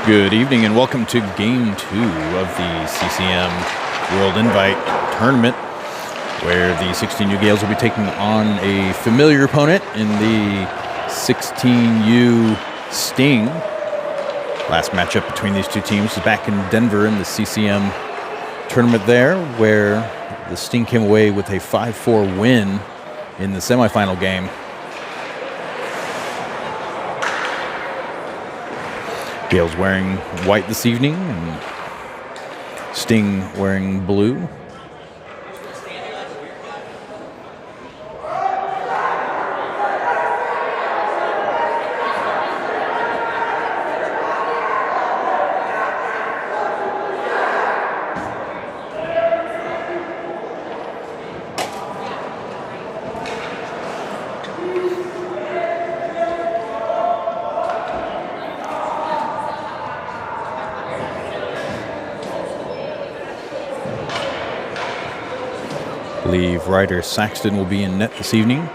Good evening and welcome to Game 2 of the CCM World Invite Tournament, where the 16U Gales will be taking on a familiar opponent in the 16U Sting. Last matchup between these two teams was back in Denver in the CCM tournament there, where the Sting came away with a 5-4 win in the semifinal game. Gales wearing white this evening, and Sting wearing blue. I believe Ryder Saxton will be in net this evening.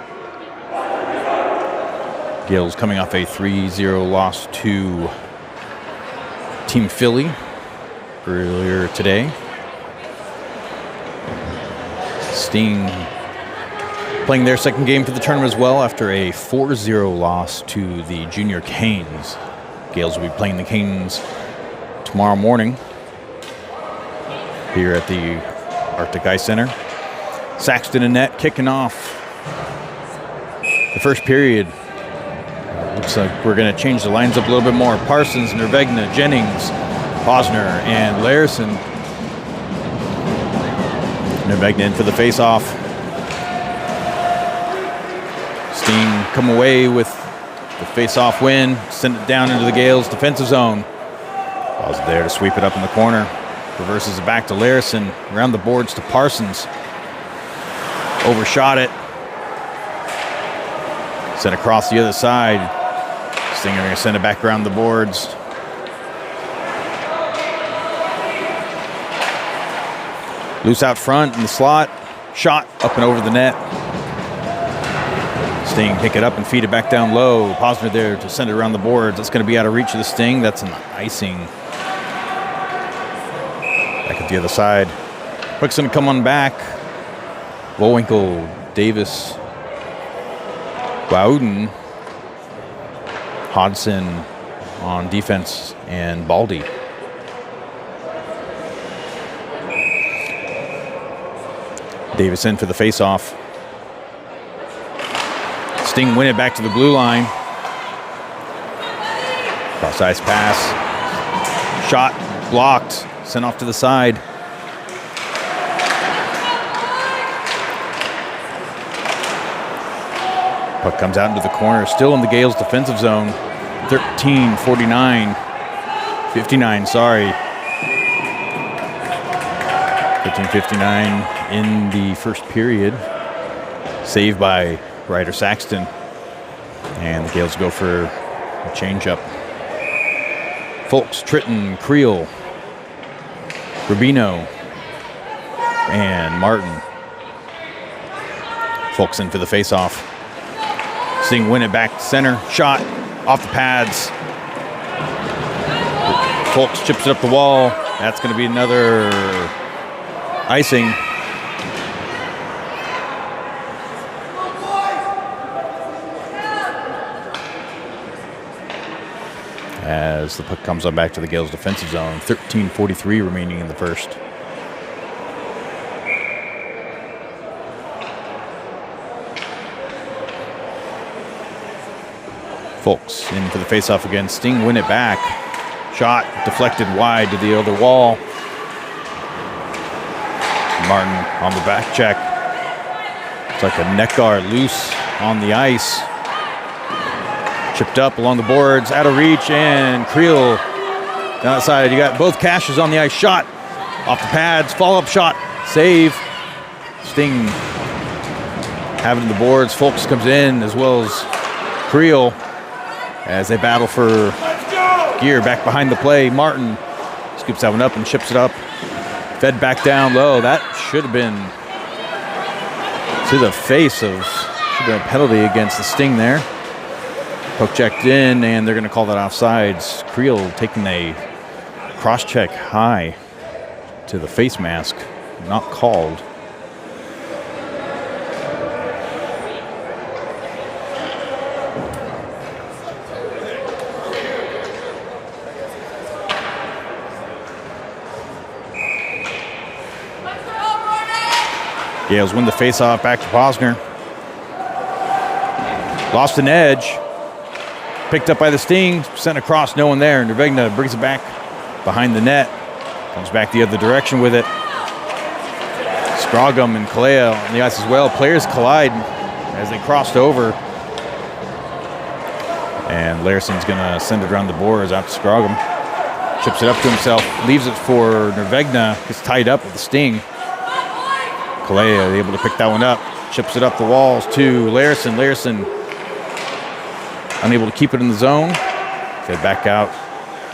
Gales coming off a 3-0 loss to Team Philly earlier today. Sting playing their second game for the tournament as well after a 4-0 loss to the Junior Canes. Gales will be playing the Canes tomorrow morning here at the Arctic Ice Center. Saxton and net kicking off the first period. Looks like we're going to change the lines up a little bit more. Parsons, Nervegna, Jennings, Posner, and Larison. Nervegna in for the face-off. Sting come away with the face-off win. Send it down into the Gales' defensive zone. Ball's there to sweep it up in the corner. Reverses it back to Larison. Around the boards to Parsons. Overshot it. Sent across the other side. Stinger going to send it back around the boards. Loose out front in the slot. Shot up and over the net. Sting pick it up and feed it back down low. Posner there to send it around the boards. That's going to be out of reach of the Sting. That's an icing. Back at the other side. Puck's going to come on back. Bullwinkle, Davis, Bowden, Hodson on defense, and Baldy. Davis in for the faceoff. Sting win it back to the blue line. Cross ice pass. Shot blocked. Sent off to the side. Puck comes out into the corner, still in the Gales' defensive zone. 59, sorry. 13:59 in the first period. Saved by Ryder Saxton. And the Gales go for a change-up. Folks, Tritton, Creel, Rubino, and Martin. Folks in for the face-off. Sting win it back to center. Shot off the pads. Folks chips it up the wall. That's going to be another icing. As the puck comes on back to the Gales' defensive zone. 13:43 remaining in the first. Folks in for the faceoff again. Sting win it back. Shot deflected wide to the other wall. Martin on the back check. It's like a neck guard loose on the ice. Chipped up along the boards, out of reach, and Creel down outside. You got both Cashes on the ice. Shot off the pads. Follow-up shot. Save. Sting having the boards. Folks comes in as well as Creel. As they battle for gear back behind the play. Martin scoops that one up and chips it up. Fed back down low. That should have been to the face of, should have been a penalty against the Sting there. Poke checked in, and they're going to call that offsides. Creel taking a cross-check high to the face mask. Not called. Gales win the face-off back to Posner. Lost an edge. Picked up by the Sting. Sent across, no one there. Nervegna brings it back behind the net. Comes back the other direction with it. Scrogum and Kalea on the ice as well. Players collide as they crossed over. And Larson's going to send it around the boards out to Scrogum. Chips it up to himself. Leaves it for Nervegna. Gets tied up with the Sting. Kalea able to pick that one up. Chips it up the walls to Larson. Larson unable to keep it in the zone. Fed back out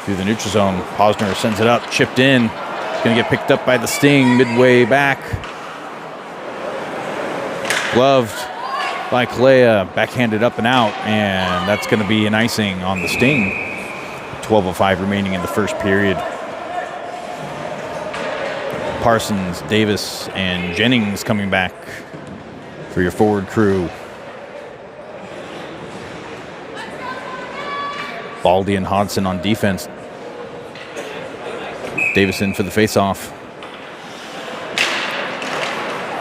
through the neutral zone. Posner sends it up. Chipped in. It's going to get picked up by the Sting midway back. Gloved by Kalea. Backhanded up and out. And that's going to be an icing on the Sting. 12:05 remaining in the first period. Parsons, Davis, and Jennings coming back for your forward crew. Baldy and Hodson on defense. Davis in for the face-off.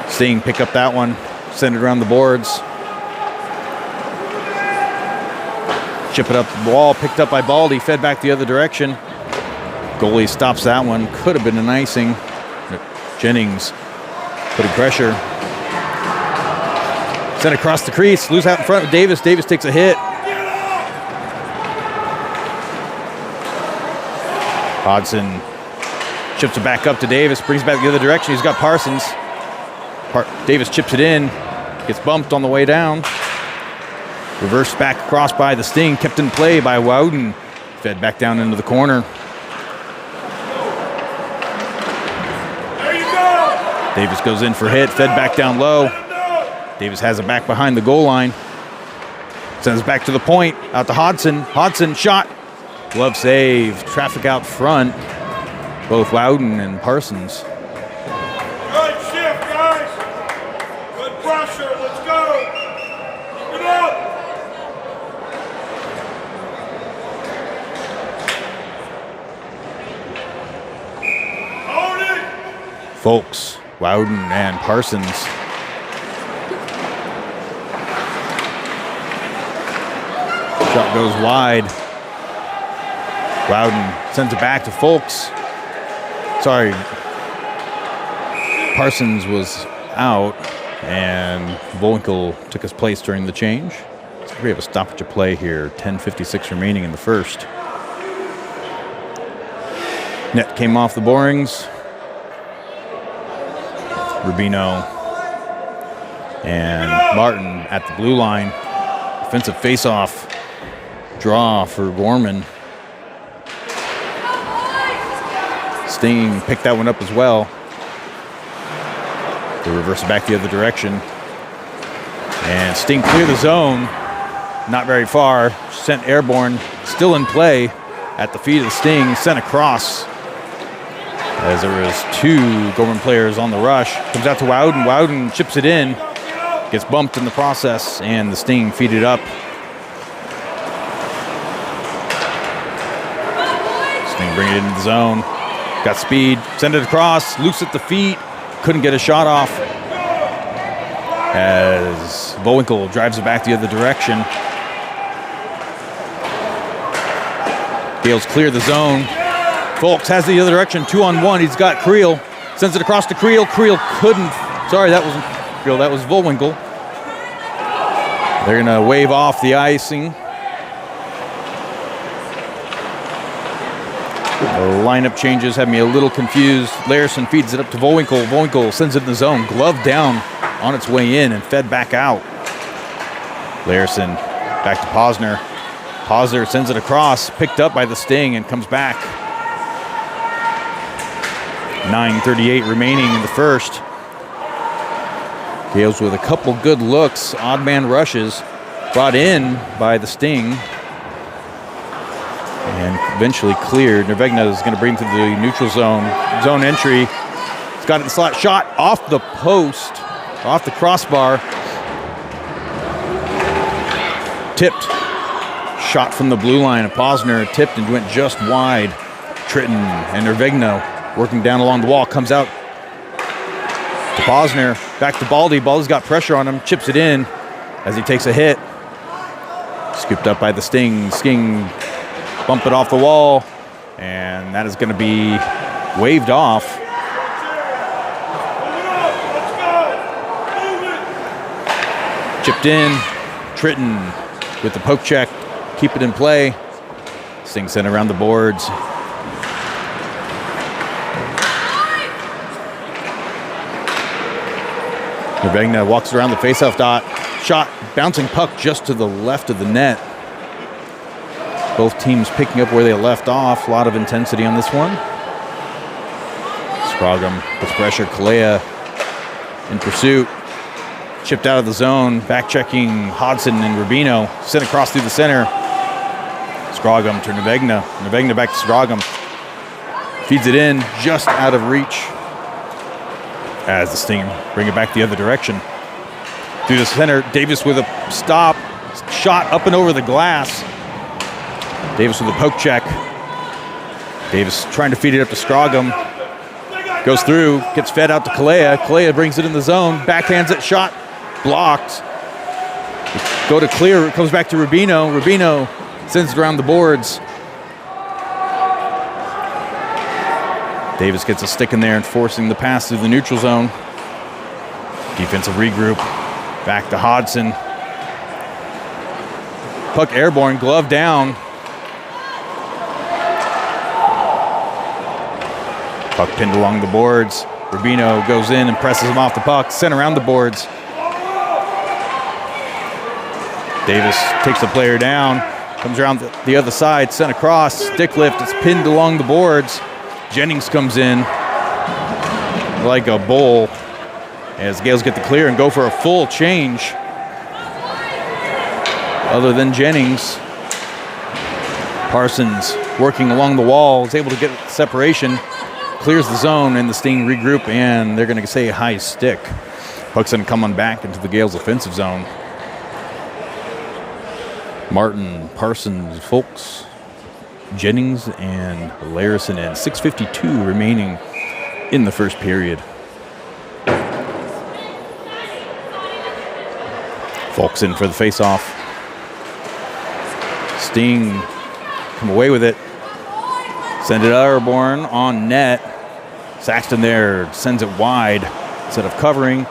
Sting pick up that one, send it around the boards. Chip it up the wall, picked up by Baldy, fed back the other direction. Goalie stops that one, could have been an icing. Jennings putting pressure. Sent across the crease, loose out in front of Davis. Davis takes a hit. Hodson chips it back up to Davis, brings it back the other direction. He's got Parsons. Davis chips it in, gets bumped on the way down. Reversed back across by the Sting, kept in play by Wowden. Fed back down into the corner. Davis goes in for hit, fed back down low. Davis has it back behind the goal line. Sends it back to the point, out to Hodson. Hodson shot, glove save, traffic out front. Both Loudon and Parsons. Good shift, guys. Good pressure, let's go. Keep it up. Hold it. Folks, Loudon and Parsons. Shot goes wide. Loudon sends it back to Folks. Sorry, Parsons was out, and Voinkel took his place during the change. So we have a stoppage of play here. 10:56 remaining in the first. Net came off the borings. Rubino and Martin at the blue line. Defensive face-off draw for Gorman. Sting picked that one up as well. They reverse it back the other direction. And Sting clear the zone. Not very far. Sent airborne. Still in play at the feet of the Sting. Sent across. As there was two Gorman players on the rush. Comes out to Wowden. Wowden chips it in. Gets bumped in the process. And the Sting feed it up. Sting bring it into the zone. Got speed. Send it across. Loose at the feet. Couldn't get a shot off. As Voinkel drives it back the other direction. Gales clear the zone. Folks has the other direction, 2-on-1. He's got Creel. Sends it across to Creel. Creel couldn't. Sorry, that wasn't Creel. That was Voinkel. They're going to wave off the icing. The lineup changes have me a little confused. Larson feeds it up to Voinkel. Voinkel sends it in the zone. Glove down on its way in and fed back out. Larson back to Posner. Posner sends it across. Picked up by the Sting and comes back. 9:38 remaining in the first. Gales with a couple good looks. Odd man rushes brought in by the Sting. and eventually cleared. Nervegna is going to bring to the neutral zone entry. He's got it in the slot, shot off the post, off the crossbar. Tipped, shot from the blue line. A Posner tipped and went just wide. Tritton and Nervegna working down along the wall, comes out to Posner, back to Baldy. Baldy's got pressure on him, chips it in as he takes a hit. Scooped up by the Sting. Sting bump it off the wall, and that is going to be waved off. Chipped in. Tritton with the poke check, keep it in play. Sting sent around the boards. Nervegna walks around the faceoff dot. Shot, bouncing puck just to the left of the net. Both teams picking up where they left off. A lot of intensity on this one. Scroggum with pressure. Kalea in pursuit. Chipped out of the zone. Back checking Hodson and Rubino. Sent across through the center. Scroggum to Nervegna. Nervegna back to Scroggum. Feeds it in just out of reach as the Sting bring it back the other direction. Through the center, Davis with a stop. Shot up and over the glass. Davis with a poke check. Davis trying to feed it up to Scroggum. Goes through, gets fed out to Kalea. Kalea brings it in the zone, backhands it, shot, blocked. Go to clear, it comes back to Rubino. Rubino sends it around the boards. Davis gets a stick in there and forcing the pass through the neutral zone. Defensive regroup. Back to Hodson. Puck airborne, glove down. Puck pinned along the boards. Rubino goes in and presses him off the puck. Sent around the boards. Davis takes the player down. Comes around the other side. Sent across. Stick lift. It's pinned along the boards. Jennings comes in like a bull as Gales get the clear and go for a full change. Other than Jennings, Parsons working along the wall is able to get separation, clears the zone, and the Sting regroup, and they're going to say high stick. Puck's going to come on back into the Gales offensive zone. Martin, Parsons, Folks, Jennings, and Larison in. 6:52 remaining in the first period. Folks in for the face-off. Sting come away with it. Send it airborne on net. Saxton there sends it wide instead of covering.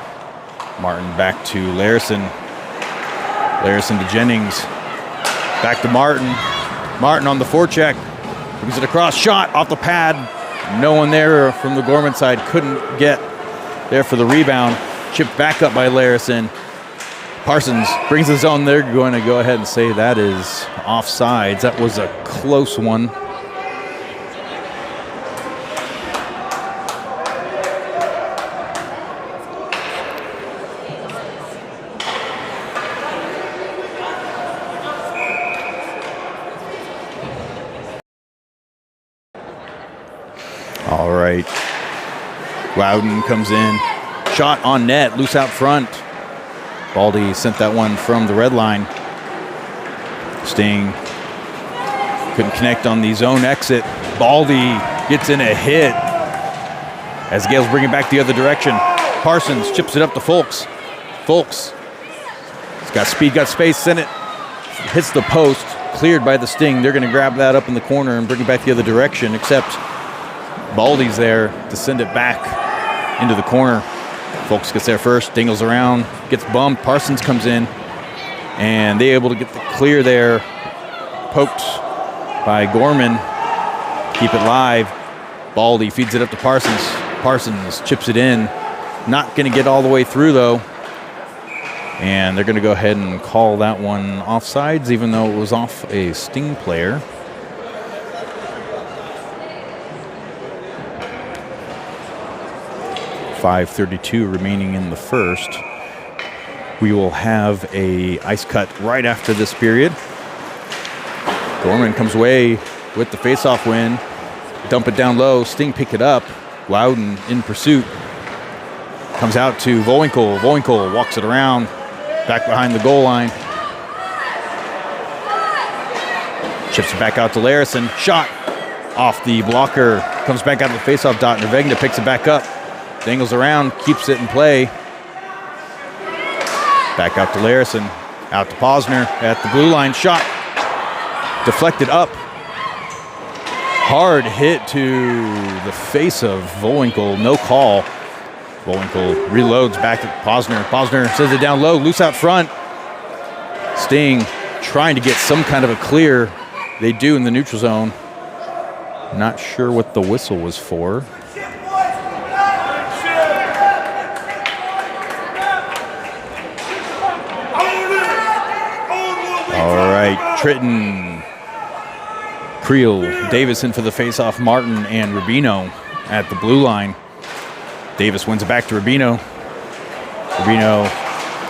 Martin back to Larison. Larison to Jennings. Back to Martin. Martin on the forecheck. Brings it across. Shot off the pad. No one there from the Gorman side. Couldn't get there for the rebound. Chipped back up by Larison. Parsons brings the zone. They're going to go ahead and say that is offsides. That was a close one. All right. Loudon comes in. Shot on net. Loose out front. Baldy sent that one from the red line. Sting couldn't connect on the zone exit. Baldy gets in a hit as Gales bring it back the other direction. Parsons chips it up to Folks. Folks has got speed, got space, sent it. Hits the post, cleared by the Sting. They're going to grab that up in the corner and bring it back the other direction, except Baldy's there to send it back into the corner. Folks gets there first, dingles around, gets bumped. Parsons comes in, and they're able to get the clear there. Poked by Gorman. Keep it live. Baldy feeds it up to Parsons. Parsons chips it in. Not going to get all the way through, though. And they're going to go ahead and call that one offsides, even though it was off a Sting player. .5:32 remaining in the first. We will have a ice cut right after this period. Gorman comes away with the faceoff win. Dump it down low. Sting pick it up. Loudon in pursuit. Comes out to Voinkel. Voinkel walks it around. Back behind the goal line. Chips it back out to Larison. Shot off the blocker. Comes back out to the faceoff dot. Nervegna picks it back up. Dangles around. Keeps it in play. Back out to Larison. Out to Posner at the blue line. Shot. Deflected up. Hard hit to the face of Voinkel. No call. Voinkel reloads back to Posner. Posner sends it down low. Loose out front. Sting trying to get some kind of a clear. They do in the neutral zone. Not sure what the whistle was for. All right, Tritton, Creel, Davison for the faceoff, Martin and Rubino at the blue line. Davis wins it back to Rubino. Rubino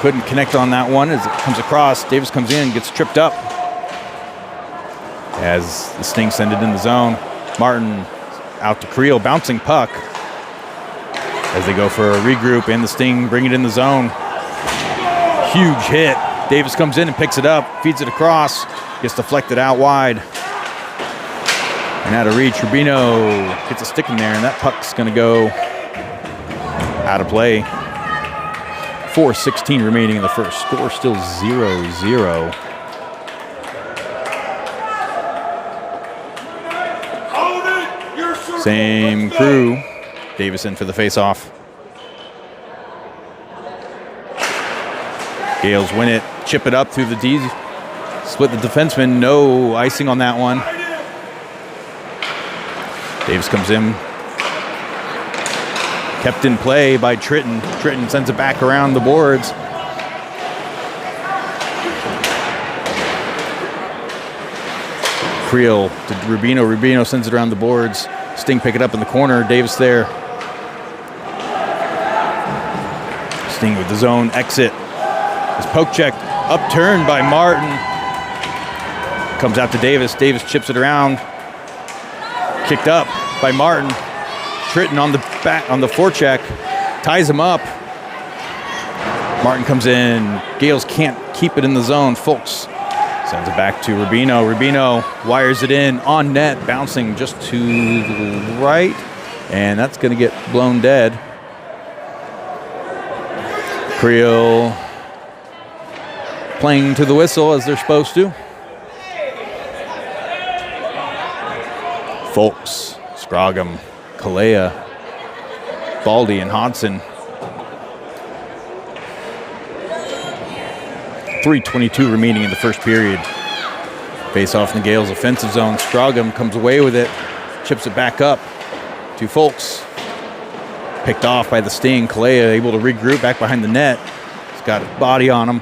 couldn't connect on that one as it comes across. Davis comes in, gets tripped up as the Sting send it in the zone. Martin out to Creel, bouncing puck as they go for a regroup, and the Sting bring it in the zone. Huge hit. Davis comes in and picks it up, feeds it across, gets deflected out wide. And out of reach, Rubino gets a stick in there, and that puck's going to go out of play. 4:16 remaining in the first. Score still 0-0. Same crew. Davison for the faceoff. Gales win it. Chip it up through the D. Split the defenseman. No icing on that one. Davis comes in. Kept in play by Tritton. Tritton sends it back around the boards. Creel to Rubino. Rubino sends it around the boards. Sting pick it up in the corner. Davis there. Sting with the zone exit. His poke check upturned by Martin. Comes out to Davis. Davis chips it around. Kicked up by Martin. Tritton on the back on the forecheck. Ties him up. Martin comes in. Gales can't keep it in the zone. Fulks sends it back to Rubino. Rubino wires it in on net, bouncing just to the right. And that's going to get blown dead. Creel playing to the whistle as they're supposed to. Folks, Scroggum, Kalea, Baldy, and Hodson. 3:22 remaining in the first period. Face off in the Gales' offensive zone. Scroggum comes away with it, chips it back up to Folks. Picked off by the Sting. Kalea able to regroup back behind the net. He's got his body on him.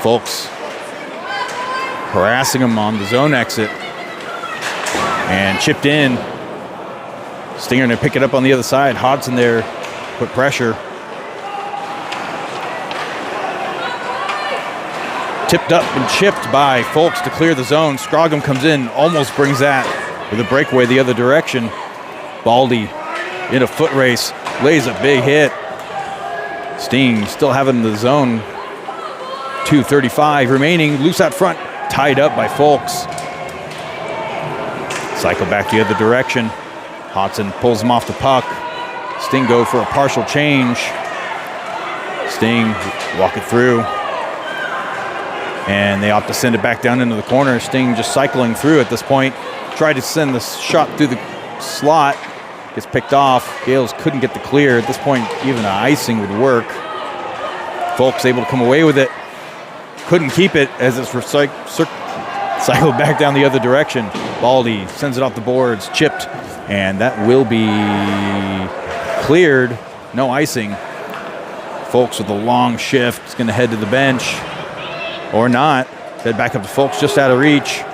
Folks harassing him on the zone exit. And chipped in. Stinger to pick it up on the other side. Hodson there put pressure. Tipped up and chipped by Folks to clear the zone. Scroggum comes in, almost brings that with a breakaway the other direction. Baldy in a foot race, lays a big hit. Sting still having the zone. 2:35 remaining, loose out front, tied up by Folks. Cycle back the other direction. Hodson pulls him off the puck. Sting go for a partial change. Sting walk it through. And they opt to send it back down into the corner. Sting just cycling through at this point. Tried to send the shot through the slot. Gets picked off. Gales couldn't get the clear. At this point, even an icing would work. Folks able to come away with it. Couldn't keep it as it's cycled back down the other direction. Baldy sends it off the boards, chipped, and that will be cleared. No icing. Folks with a long shift is going to head to the bench. Or not. Head back up to Folks, just out of reach.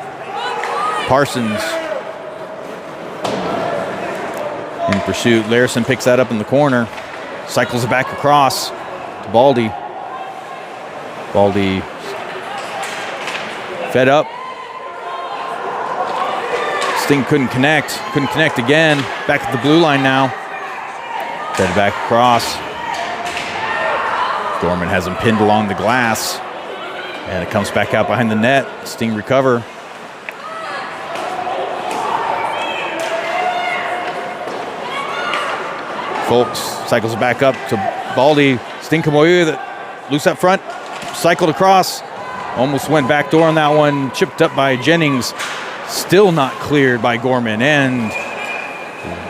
Parsons in pursuit. Larison picks that up in the corner. Cycles it back across to Baldy. Baldy Fed up. Sting couldn't connect again. Back at the blue line now. Fed back across. Gorman has him pinned along the glass. And it comes back out behind the net. Sting recover. Folks cycles it back up to Baldy. Sting come away with it. Loose up front. Cycled across. Almost went back door on that one. Chipped up by Jennings. Still not cleared by Gorman. And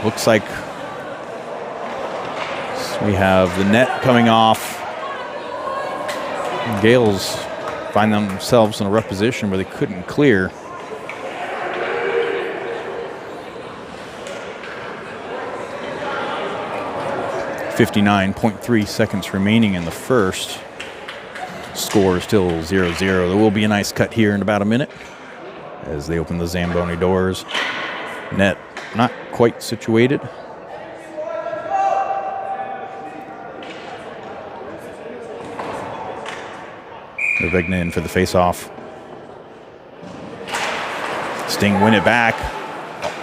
looks like we have the net coming off. Gales find themselves in a rough position where they couldn't clear. .3 seconds remaining in the first. Score is still 0-0. There will be an ice cut here in about a minute as they open the Zamboni doors. Net not quite situated. Ravigna in for the face-off. Sting win it back.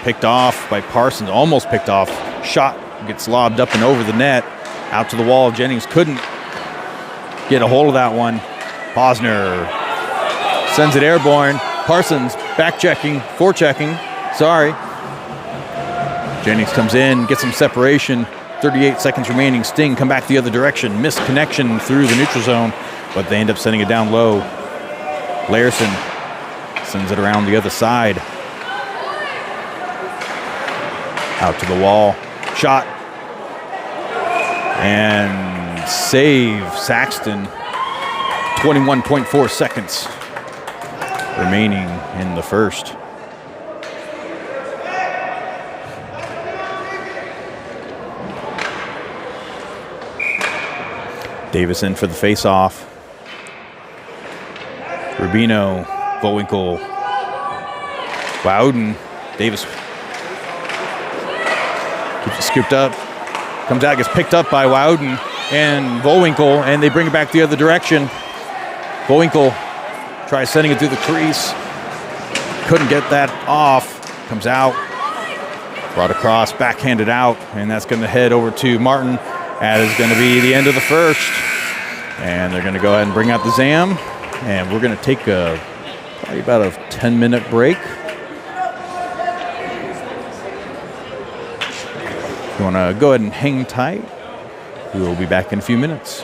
Picked off by Parsons. Almost picked off. Shot gets lobbed up and over the net. Out to the wall. Jennings couldn't get a hold of that one. Posner sends it airborne. Parsons back-checking, forechecking. Sorry. Jennings comes in, gets some separation. 38 seconds remaining. Sting come back the other direction. Missed connection through the neutral zone, but they end up sending it down low. Larson sends it around the other side. Out to the wall. Shot. And save Saxton. 21.4 seconds remaining in the first. Davis in for the face-off. Rubino, Vowinkle, Bowden. Davis keeps it scooped up. Comes out, gets picked up by Wowden and Vowinkle, and they bring it back the other direction. Vowinkle tries sending it through the crease. Couldn't get that off. Comes out. Brought across, backhanded out, and that's going to head over to Martin. That is going to be the end of the first. And they're going to go ahead and bring out the Zam. And we're going to take probably about a 10-minute break. If you want to go ahead and hang tight, we will be back in a few minutes.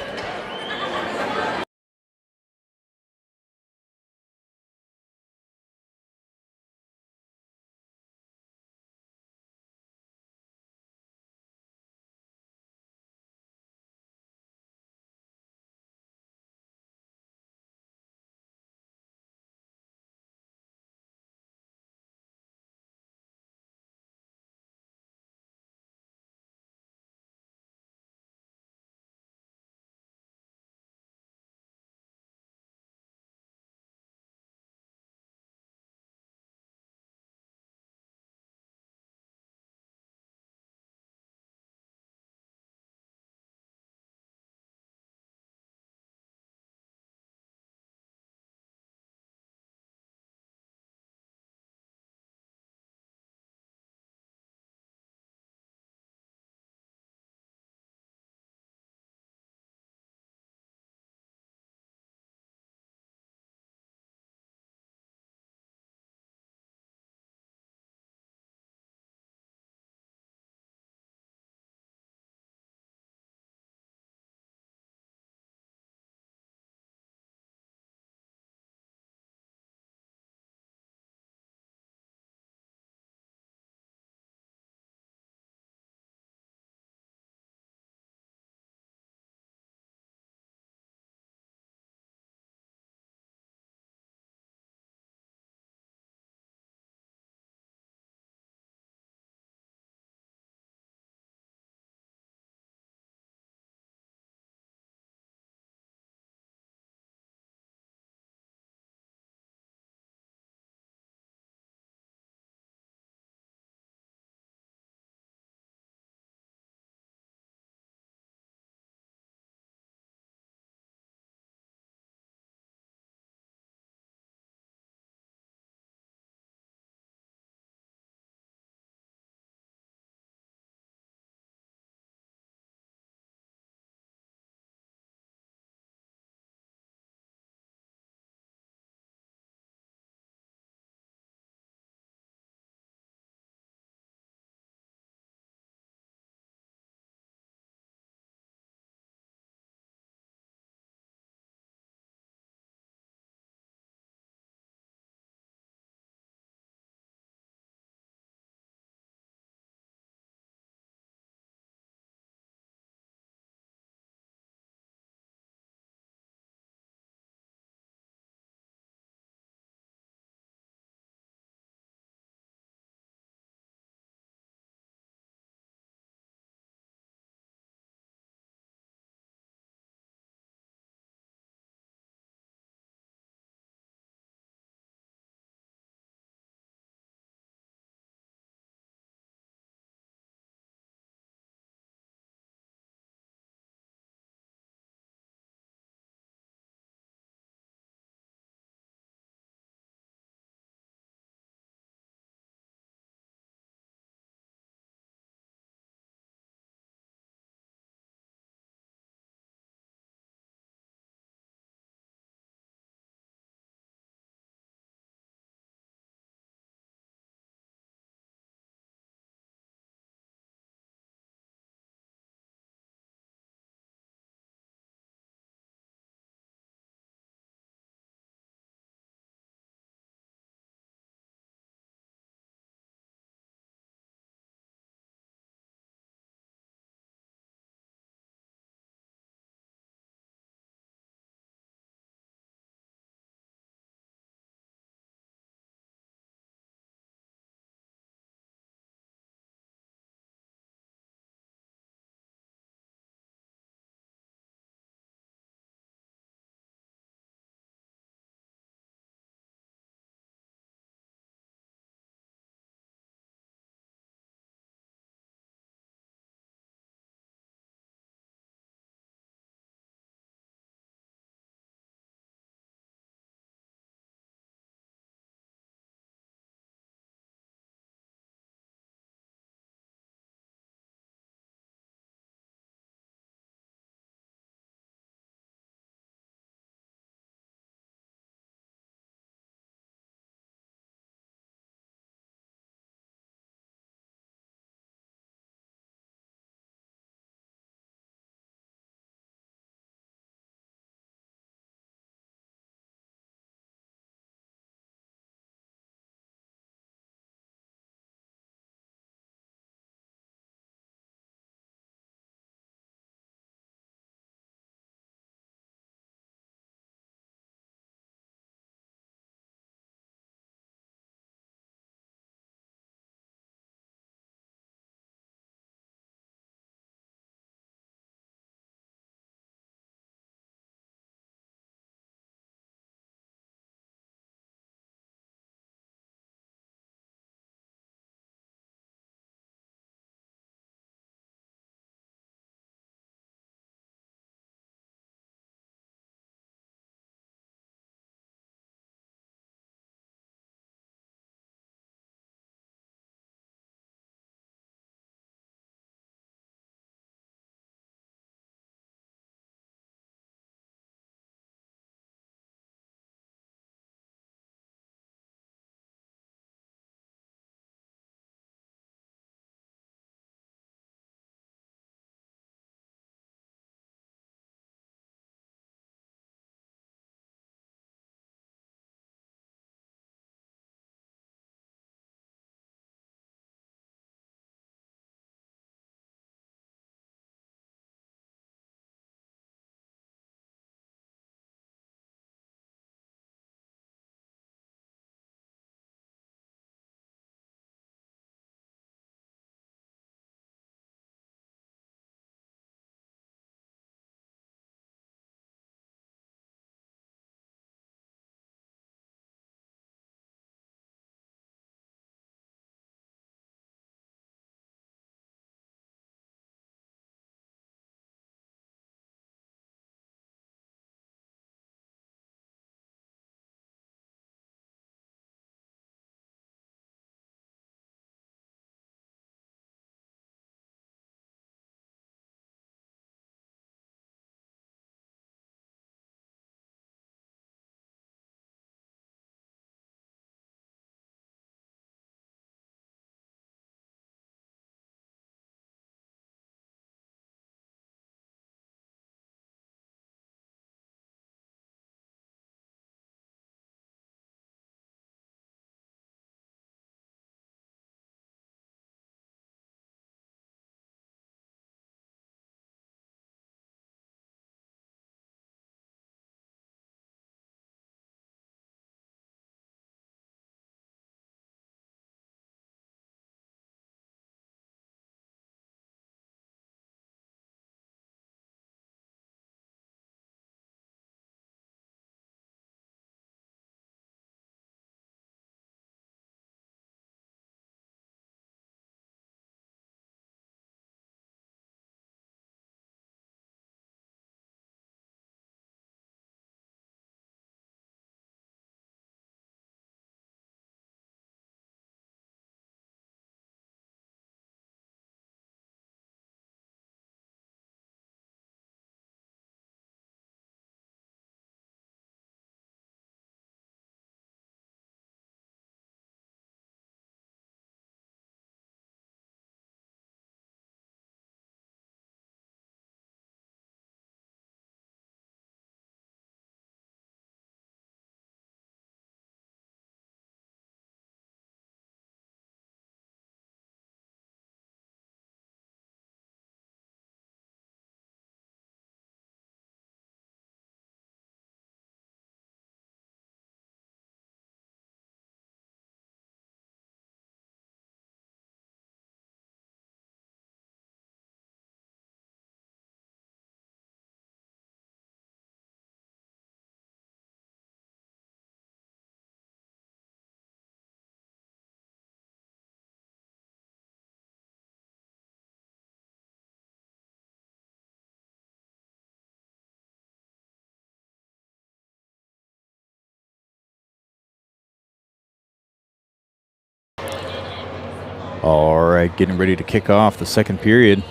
All right, getting ready to kick off the second period.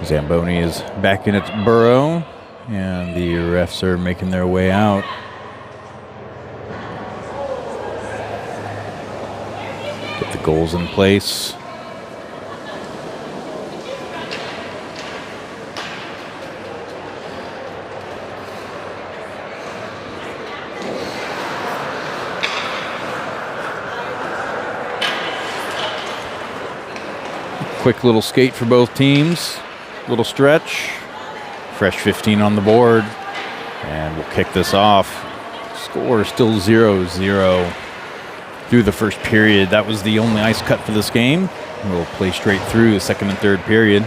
Zamboni is back in its burrow, and the refs are making their way out. Get the goals in place. Quick little skate for both teams. Little stretch. Fresh 15 on the board. And we'll kick this off. Score still 0-0 through the first period. That was the only ice cut for this game. We'll play straight through the second and third period.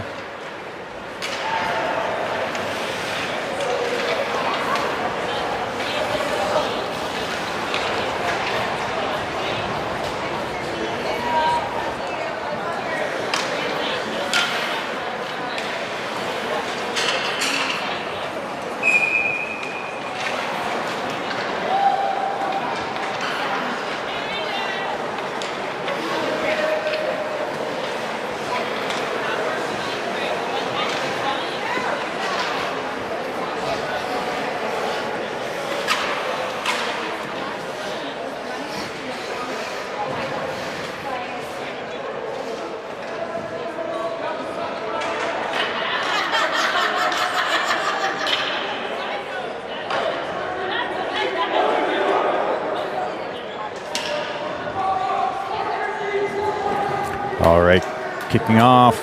All right, kicking off.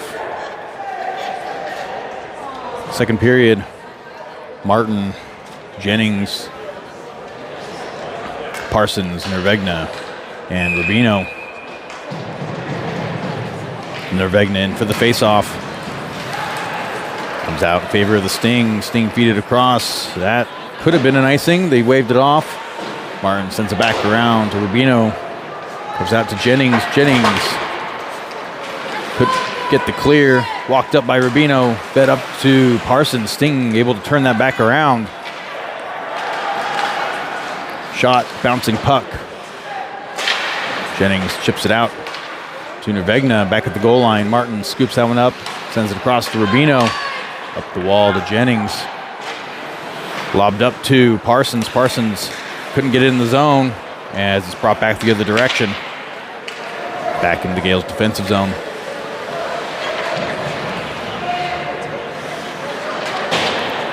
Second period. Martin, Jennings, Parsons, Nervegna, and Rubino. Nervegna in for the face-off. Comes out in favor of the Sting. Sting feed it across. That could have been an icing. They waved it off. Martin sends it back around to Rubino. Comes out to Jennings. Jennings could get the clear. Walked up by Rubino. Fed up to Parsons. Sting able to turn that back around. Shot, bouncing puck. Jennings chips it out to Nervegna back at the goal line. Martin scoops that one up. Sends it across to Rubino. Up the wall to Jennings. Lobbed up to Parsons. Parsons couldn't get it in the zone as it's brought back the other direction. Back into Gale's defensive zone.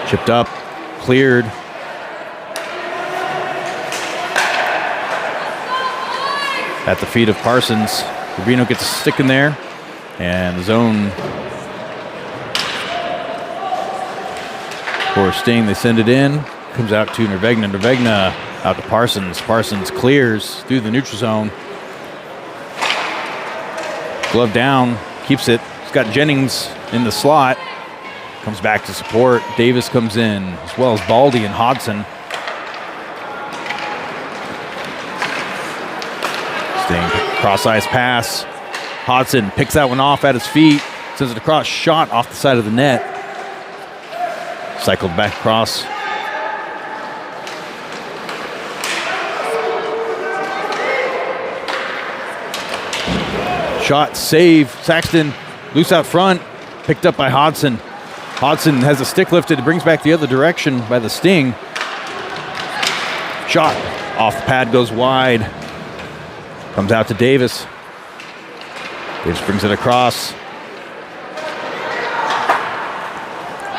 Chipped up, cleared. At the feet of Parsons. Rubino gets a stick in there. And the zone for Sting, they send it in. Comes out to Nervegna. Nervegna out to Parsons. Parsons clears through the neutral zone. Glove down, keeps it. He's got Jennings in the slot. Comes back to support. Davis comes in, as well as Baldy and Hodson. Sting, cross-ice pass. Hodson picks that one off at his feet. Sends it across, shot off the side of the net. Cycled back across. Shot, save. Saxton loose out front. Picked up by Hodson. Hodson has a stick lifted. Brings back the other direction by the Sting. Shot off the pad, goes wide. Comes out to Davis. Davis brings it across.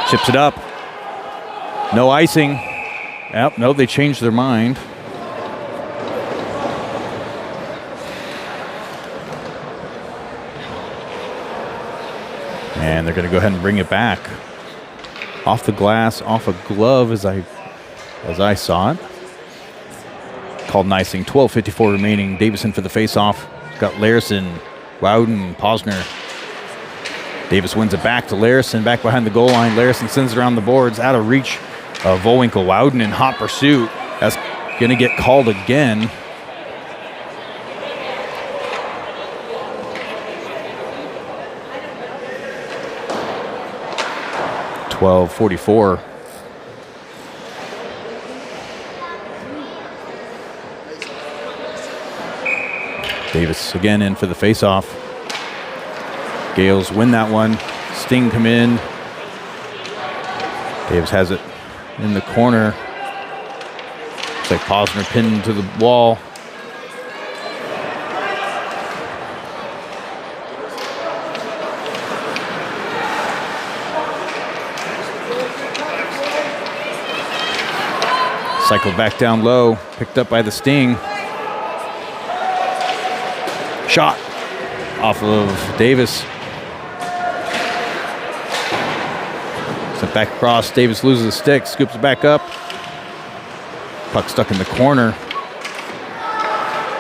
Chips it up. No icing. Yep, no, they changed their mind. And they're going to go ahead and bring it back. Off the glass, off a glove as I saw it. Called an icing. 12:54 remaining. Davison for the face-off. Got Larison, Wowden, Posner. Davis wins it back to Larison, back behind the goal line. Larison sends it around the boards, out of reach of Vowinkle. Wowden in hot pursuit. That's going to get called again. Davis again in for the face-off. Gales win that one. Sting come in. Davis has it in the corner. Looks like Posner pinned to the wall. Cycled back down low, picked up by the Sting. Shot off of Davis. Sent back across. Davis loses the stick, scoops it back up. Puck stuck in the corner.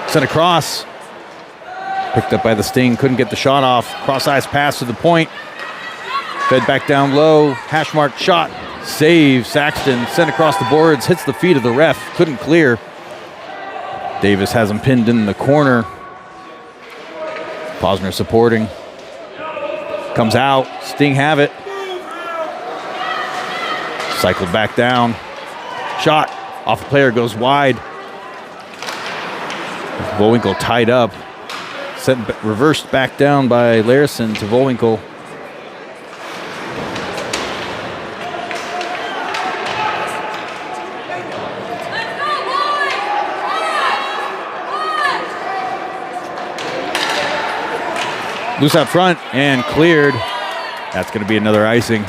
Sent across. Picked up by the Sting, couldn't get the shot off. Cross-ice pass to the point. Fed back down low. Hash mark shot. Save. Saxton sent across the boards. Hits the feet of the ref. Couldn't clear. Davis has him pinned in the corner. Posner supporting. Comes out. Sting have it. Cycled back down. Shot. Off a player, goes wide. Volwinkle tied up. Reversed back down by Larison to Volwinkle. Loose out front and cleared. That's going to be another icing.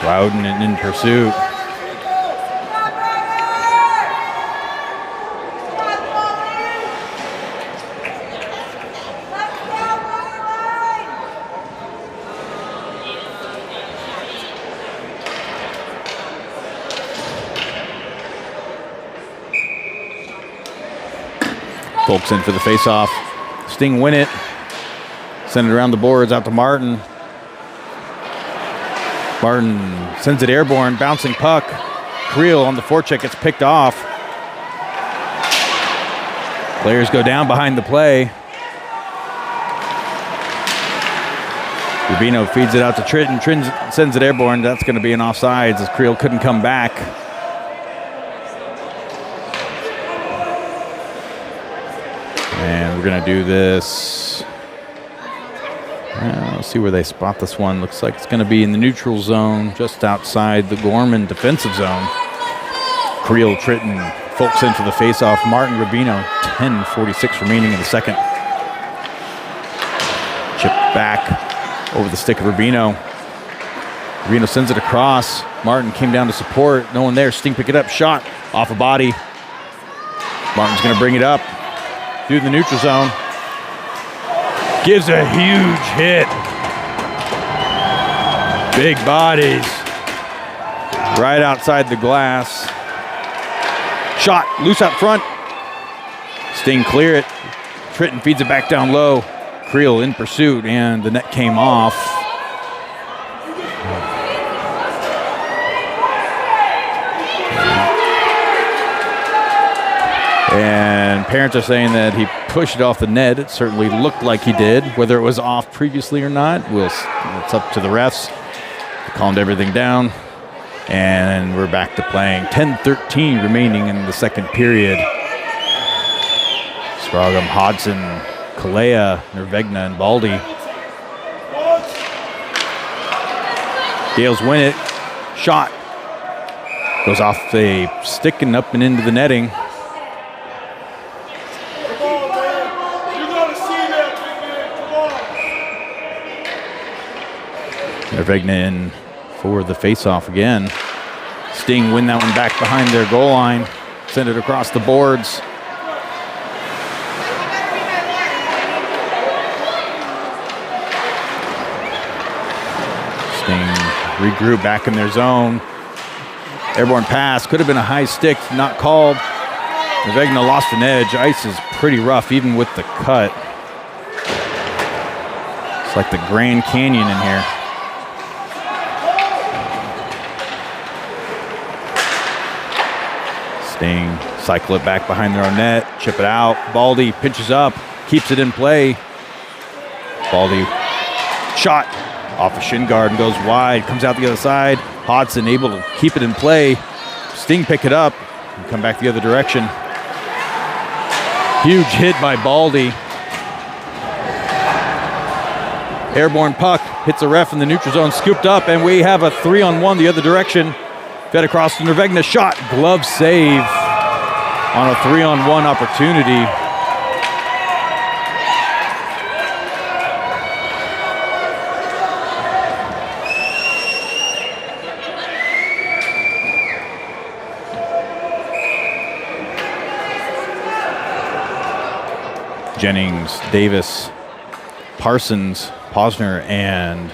Loudon in pursuit. Folks in for the face-off. Sting win it. Send it around the boards out to Martin. Martin sends it airborne, bouncing puck. Creel on the forecheck gets picked off. Players go down behind the play. Rubino feeds it out to Tritton. Tritton sends it airborne. That's going to be an offsides as Creel couldn't come back. And we're going to do this. Let's see where they spot this one. Looks like it's going to be in the neutral zone, just outside the Gorman defensive zone. Creel, Tritton, Folks in for the faceoff. Martin, Rubino, 10:46 remaining in the second. Chip back over the stick of Rubino. Rubino sends it across. Martin came down to support. No one there. Sting pick it up. Shot off a body. Martin's going to bring it up through the neutral zone. Gives a huge hit. Big bodies. Right outside the glass. Shot loose out front. Sting clear it. Tritton feeds it back down low. Creel in pursuit, and the net came off. And parents are saying that he pushed it off the net. It certainly looked like he did. Whether it was off previously or not, it's up to the refs. They calmed everything down. And we're back to playing. 10:13 remaining in the second period. Scroggum, Hodson, Kalea, Nervegna, and Baldy. Gales win it. Shot. Goes off the stick and up and into the netting. Nervegna in for the face-off again. Sting win that one back behind their goal line. Send it across the boards. Sting regroup back in their zone. Airborne pass. Could have been a high stick, not called. Nervegna lost an edge. Ice is pretty rough even with the cut. It's like the Grand Canyon in here. Sting cycle it back behind their own net, chip it out. Baldy pinches up, keeps it in play. Baldy shot off a shin guard and goes wide, comes out the other side. Hodson able to keep it in play. Sting pick it up and come back the other direction. Huge hit by Baldy. Airborne puck hits a ref in the neutral zone, scooped up, and we have a 3-on-1 the other direction. Fed across to Nervegna, shot, glove save on a 3-on-1 opportunity. Jennings, Davis, Parsons, Posner, and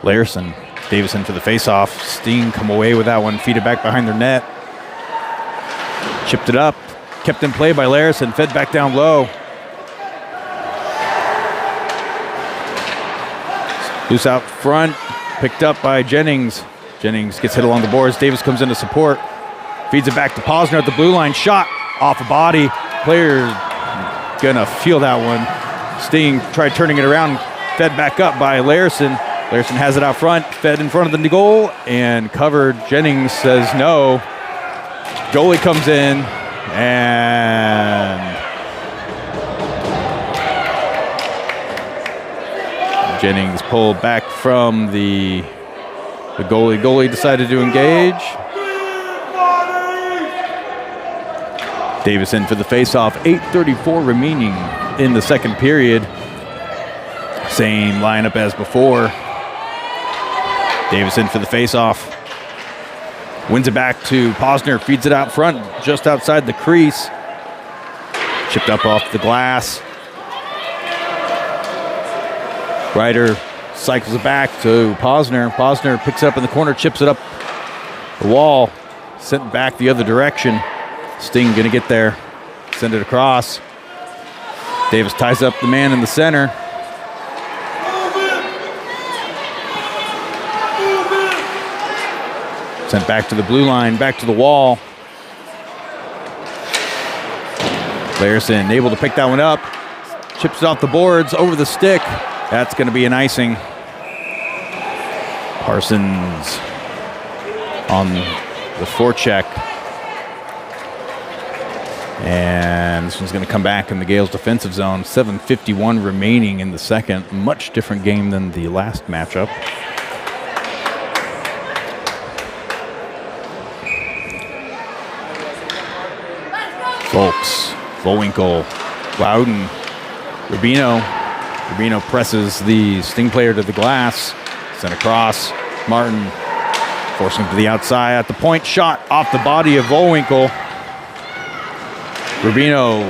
Larson. Davis in for the faceoff. Sting come away with that one, feed it back behind their net. Chipped it up, kept in play by Larson, fed back down low. Loose out front, picked up by Jennings. Jennings gets hit along the boards. Davis comes in to support. Feeds it back to Posner at the blue line. Shot off a body. Player gonna feel that one. Sting tried turning it around, fed back up by Larson. Larson has it out front, fed in front of the goal, and covered. Jennings says no. Goalie comes in, and Jennings pulled back from the goalie. Goalie decided to engage. Davis in for the faceoff. 8:34 remaining in the second period. Same lineup as before. Davis in for the faceoff. Wins it back to Posner. Feeds it out front, just outside the crease. Chipped up off the glass. Ryder cycles it back to Posner. Posner picks it up in the corner, chips it up the wall. Sent back the other direction. Sting gonna get there, send it across. Davis ties up the man in the center. Sent back to the blue line, back to the wall. Larson able to pick that one up. Chips it off the boards, over the stick. That's gonna be an icing. Parsons on the forecheck. And this one's going to come back in the Gales defensive zone. 7:51 remaining in the second. Much different game than the last matchup. Folks, Volwinkle, Loudon, Rubino. Rubino presses the Sting player to the glass. Sent across. Martin forcing to the outside at the point. Shot off the body of Volwinkle. Rubino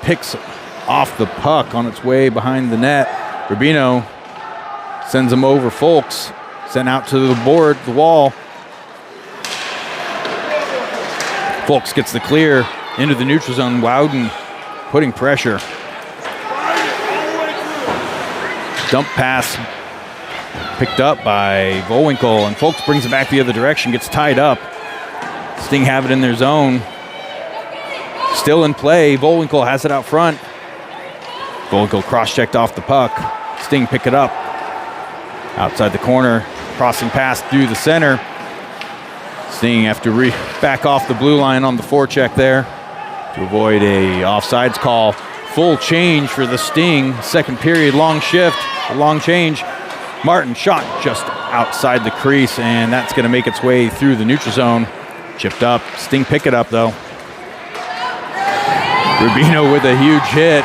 picks off the puck on its way behind the net. Rubino sends him over. Folks sent out to the board, the wall. Folks gets the clear into the neutral zone. Loudon putting pressure. Dump pass picked up by Volwinkle, and Folks brings it back the other direction, gets tied up. Sting have it in their zone. Still in play. Volwinkle has it out front. Volwinkle cross-checked off the puck. Sting pick it up. Outside the corner. Crossing pass through the center. Sting have to back off the blue line on the forecheck there to avoid a offsides call. Full change for the Sting. Second period, long shift, a long change. Martin shot just outside the crease, and that's going to make its way through the neutral zone. Chipped up. Sting pick it up, though. Rubino with a huge hit.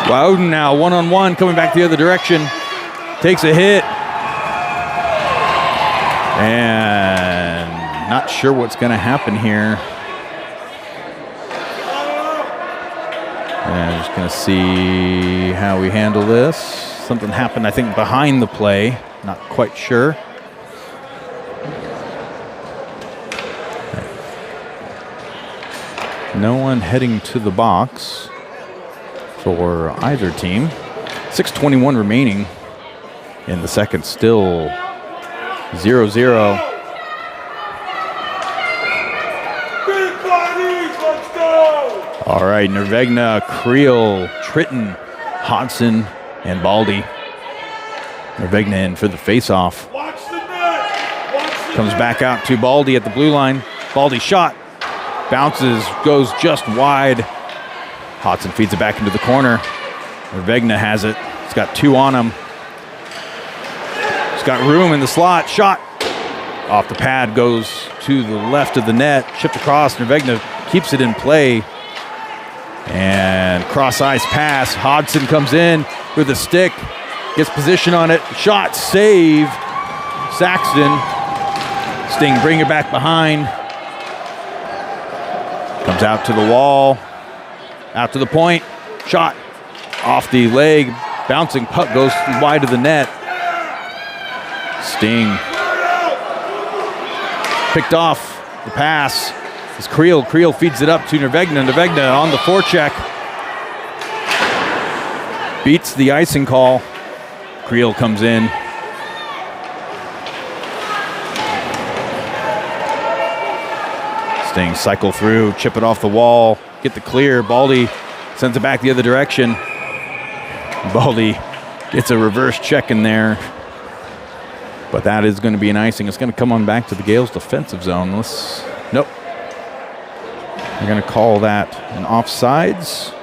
Loudon now one-on-one coming back the other direction. Takes a hit. And not sure what's going to happen here. And just going to see how we handle this. Something happened, I think, behind the play. Not quite sure. No one heading to the box for either team. 6:21 remaining in the second, still 0-0. All right, Nervegna, Creel, Tritton, Hodson, and Baldy. Nervegna in for the face-off. Comes back out to Baldy at the blue line. Baldy shot. Bounces, goes just wide. Hodson feeds it back into the corner. Nervegna has it. He's got 2 on him. He's got room in the slot. Shot. Off the pad, goes to the left of the net. Chipped across. Nervegna keeps it in play. And cross-ice pass. Hodson comes in with a stick. Gets position on it. Shot. Save. Saxton. Sting bring it back behind. Comes out to the wall. Out to the point. Shot. Off the leg. Bouncing puck goes wide of the net. Sting. Picked off the pass. It's Creel. Creel feeds it up to Nervegna. Nervegna on the forecheck. Beats the icing call. Creel comes in. Sting cycle through, chip it off the wall, get the clear. Baldy sends it back the other direction. Baldy gets a reverse check in there. But that is going to be an icing. It's going to come on back to the Gales' defensive zone. Nope. They're going to call that an offsides.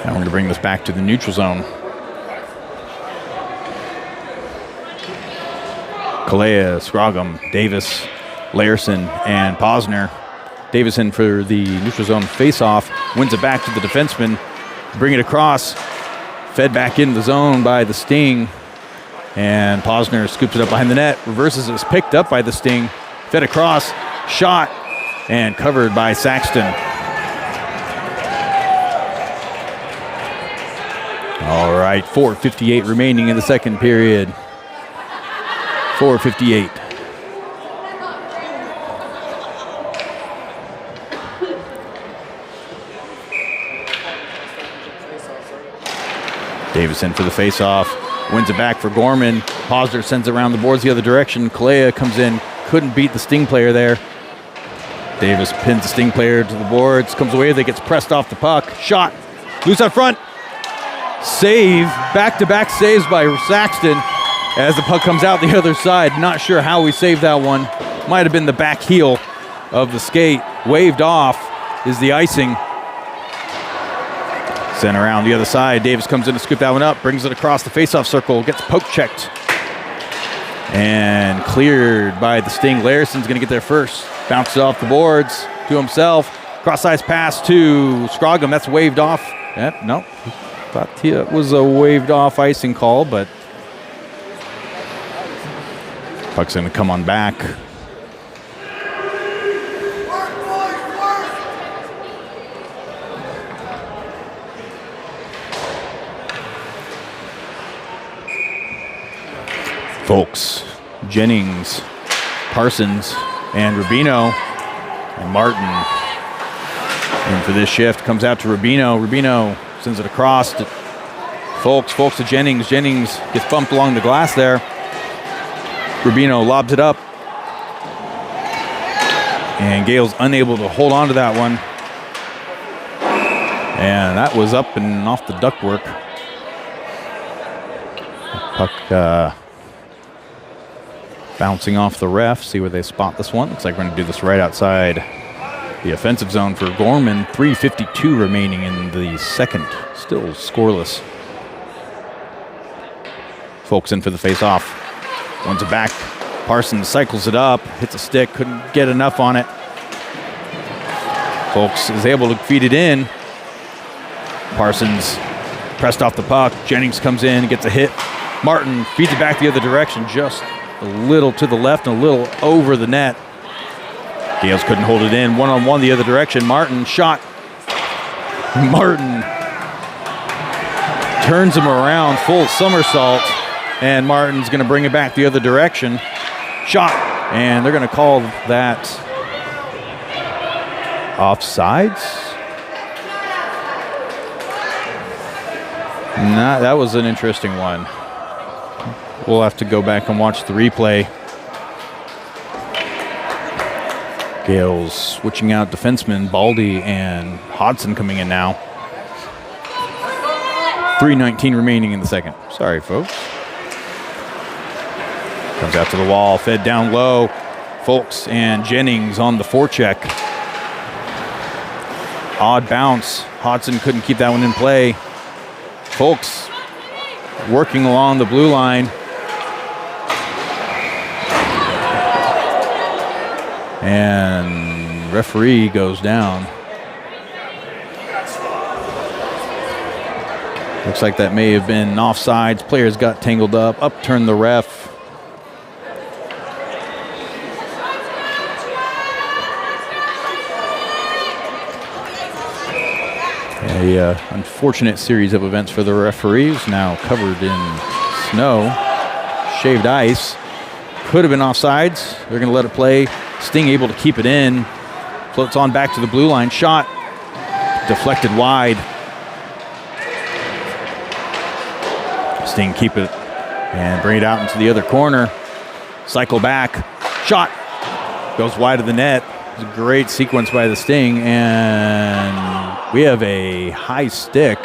Now we're going to bring this back to the neutral zone. Kalea, Scroggum, Davis, Larson, and Posner. Davis in for the neutral zone face-off. Wins it back to the defenseman. Bring it across. Fed back into the zone by the Sting. And Posner scoops it up behind the net. Reverses it. It's picked up by the Sting. Fed across. Shot. And covered by Saxton. All right. 4:58 remaining in the second period. 4:58. Davis in for the face-off. Wins it back for Gorman. Posner sends it around the boards the other direction. Kalea comes in. Couldn't beat the Sting player there. Davis pins the Sting player to the boards. Comes away. They gets pressed off the puck. Shot. Loose out front. Save. Back-to-back saves by Saxton as the puck comes out the other side. Not sure how we saved that one. Might have been the back heel of the skate. Waved off is the icing. Sent around the other side. Davis comes in to scoop that one up. Brings it across the face-off circle. Gets poke checked. And cleared by the Sting. Larson's going to get there first. Bounces off the boards to himself. Cross-ice pass to Scroggum. That's waved off. Yep, no. Thought it was a waved off icing call, but puck's going to come on back. Folks, Jennings, Parsons, and Rubino, and Martin. And for this shift, comes out to Rubino. Rubino sends it across to Folks. Folks to Jennings. Jennings gets bumped along the glass there. Rubino lobs it up. And Gale's unable to hold on to that one. And that was up and off the ductwork. Puck bouncing off the ref. See where they spot this one. Looks like we're going to do this right outside the offensive zone for Gorman. 3:52 remaining in the second. Still scoreless. Folks in for the face-off. Wins it back. Parsons cycles it up. Hits a stick. Couldn't get enough on it. Folks is able to feed it in. Parsons pressed off the puck. Jennings comes in, gets a hit. Martin feeds it back the other direction, just a little to the left and a little over the net. Gales couldn't hold it in. One-on-one the other direction. Martin shot. Martin turns him around, full somersault, and Martin's going to bring it back the other direction. Shot, and they're going to call that offsides. Nah, that was an interesting one. We'll have to go back and watch the replay. Gales switching out defensemen, Baldy and Hodson coming in now. 3:19 remaining in the second. Sorry, folks. Comes out to the wall, fed down low. Folks and Jennings on the forecheck. Odd bounce. Hodson couldn't keep that one in play. Folks working along the blue line. And referee goes down. Looks like that may have been offsides. Players got tangled up. Upturned the ref. A unfortunate series of events for the referees. Now covered in snow, shaved ice. Could have been offsides. They're going to let it play. Sting able to keep it in. Floats on back to the blue line. Shot deflected wide. Sting keep it and bring it out into the other corner. Cycle back. Shot goes wide of the net. It's a great sequence by the Sting, and we have a high stick.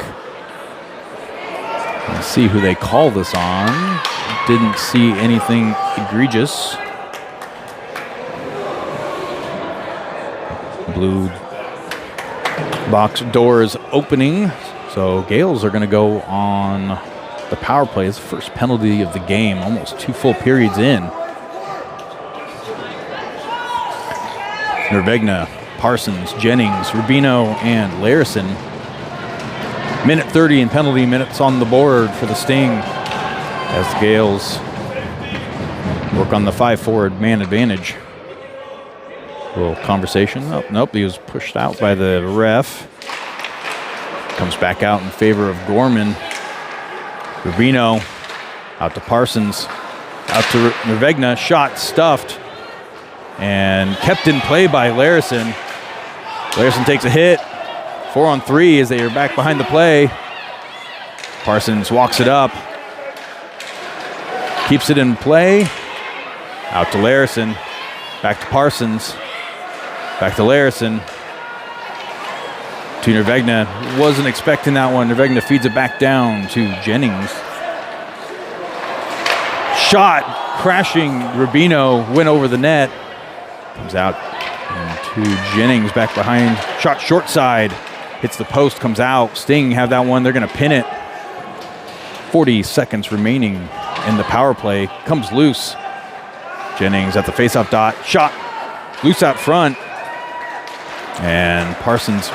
Let's see who they call this on. Didn't see anything egregious. Blue box doors opening. So Gales are going to go on the power play. It's the first penalty of the game, almost 2 full periods in. Nervegna, Parsons, Jennings, Rubino, and Larison. Minute 30 and penalty minutes on the board for the Sting as the Gales work on the 5-forward man advantage. Little conversation. Oh, nope, he was pushed out by the ref. Comes back out in favor of Gorman. Rubino out to Parsons. Out to Nervegna. Shot stuffed. And kept in play by Larison. Larison takes a hit. 4-on-3 as they are back behind the play. Parsons walks it up. Keeps it in play. Out to Larison. Back to Parsons. Back to Larison. To Nervegna. Wasn't expecting that one. Nervegna feeds it back down to Jennings. Shot. Crashing. Rubino went over the net. Comes out to Jennings back behind. Shot short side. Hits the post, comes out. Sting have that one. They're going to pin it. 40 seconds remaining in the power play. Comes loose. Jennings at the faceoff dot. Shot. Loose out front. And Parsons.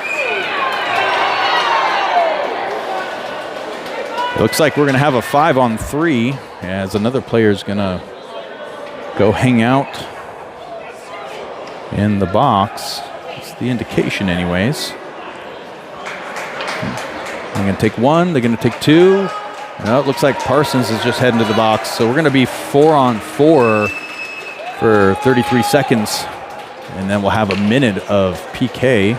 It looks like we're going to have a 5-on-3 as another player is going to go hang out in the box. It's the indication anyways. They're going to take one. They're going to take two. No, it looks like Parsons is just heading to the box. So we're going to be 4-on-4 for 33 seconds. And then we'll have a minute of PK.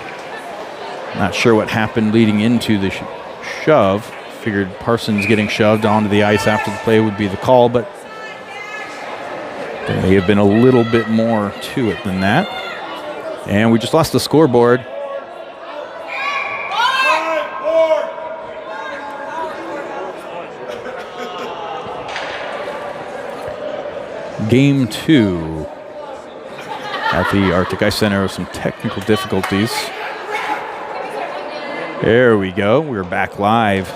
Not sure what happened leading into the shove. Figured Parsons getting shoved onto the ice after the play would be the call, but there may have been a little bit more to it than that. And we just lost the scoreboard. Game 2 at the Arctic Ice Center with some technical difficulties. There we go. We're back live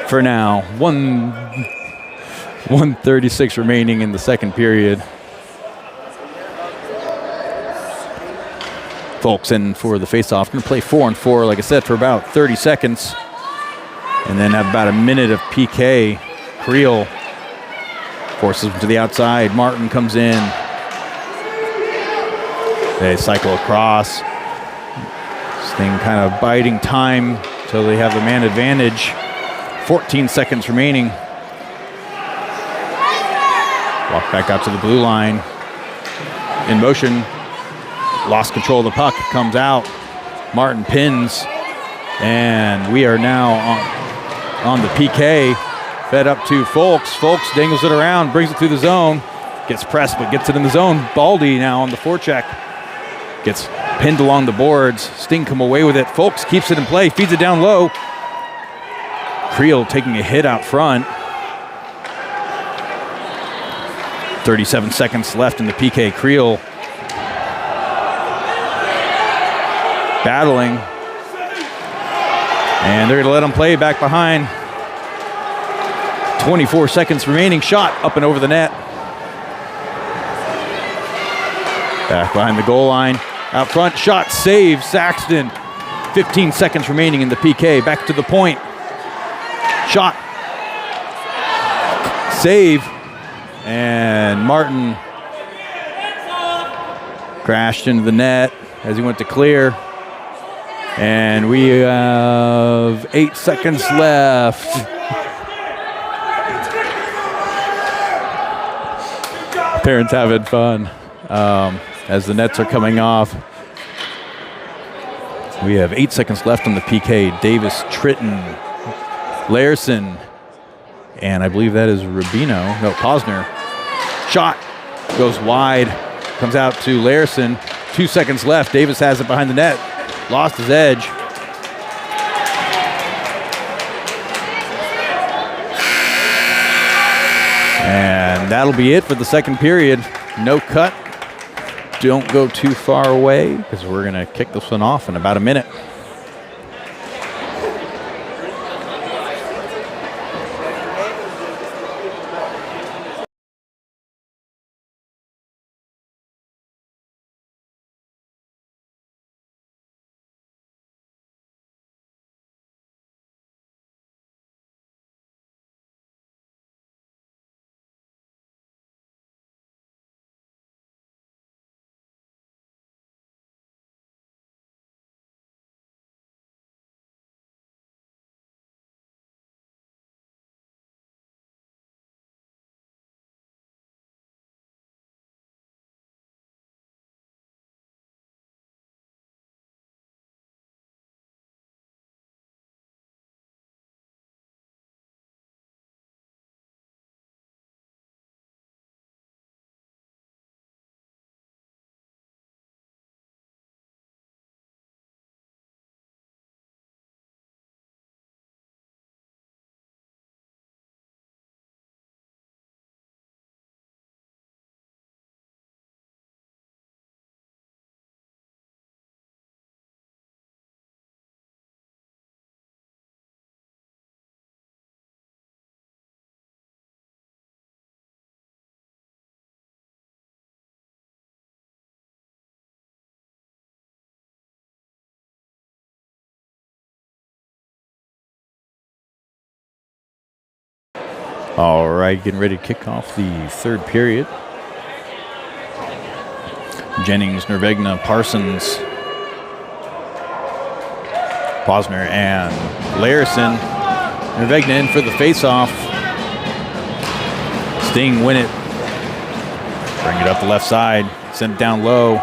for now. 1:36 remaining in the second period. Folks in for the faceoff. Going to play 4-on-4, like I said, for about 30 seconds. And then have about a minute of PK. Creel forces him to the outside. Martin comes in. They cycle across. Sting kind of biding time until they have the man advantage. 14 seconds remaining. Walk back out to the blue line. In motion. Lost control of the puck. Comes out. Martin pins. And we are now on the PK. Fed up to Folks. Folks dangles it around. Brings it through the zone. Gets pressed, but gets it in the zone. Baldy now on the forecheck. Gets pinned along the boards. Sting come away with it. Folks keeps it in play. Feeds it down low. Creel taking a hit out front. 37 seconds left in the PK. Creel battling. And they're going to let him play back behind. 24 seconds remaining. Shot up and over the net. Back behind the goal line. Out front. Shot. Save. Saxton. 15 seconds remaining in the PK. Back to the point. Shot. Save. And Martin crashed into the net as he went to clear. And we have 8 seconds left. Parents having fun as the nets are coming off. We have 8 seconds left on the PK. Davis, Tritton, Larson, and I believe that is Rubino. No, Posner. Shot goes wide, comes out to Larson. 2 seconds left. Davis has it behind the net. Lost his edge. And that'll be it for the second period. No cut. Don't go too far away because we're going to kick this one off in about a minute. All right, getting ready to kick off the third period. Jennings, Nervegna, Parsons, Posner, and Larson. Nervegna in for the face-off. Sting win it. Bring it up the left side. Send it down low.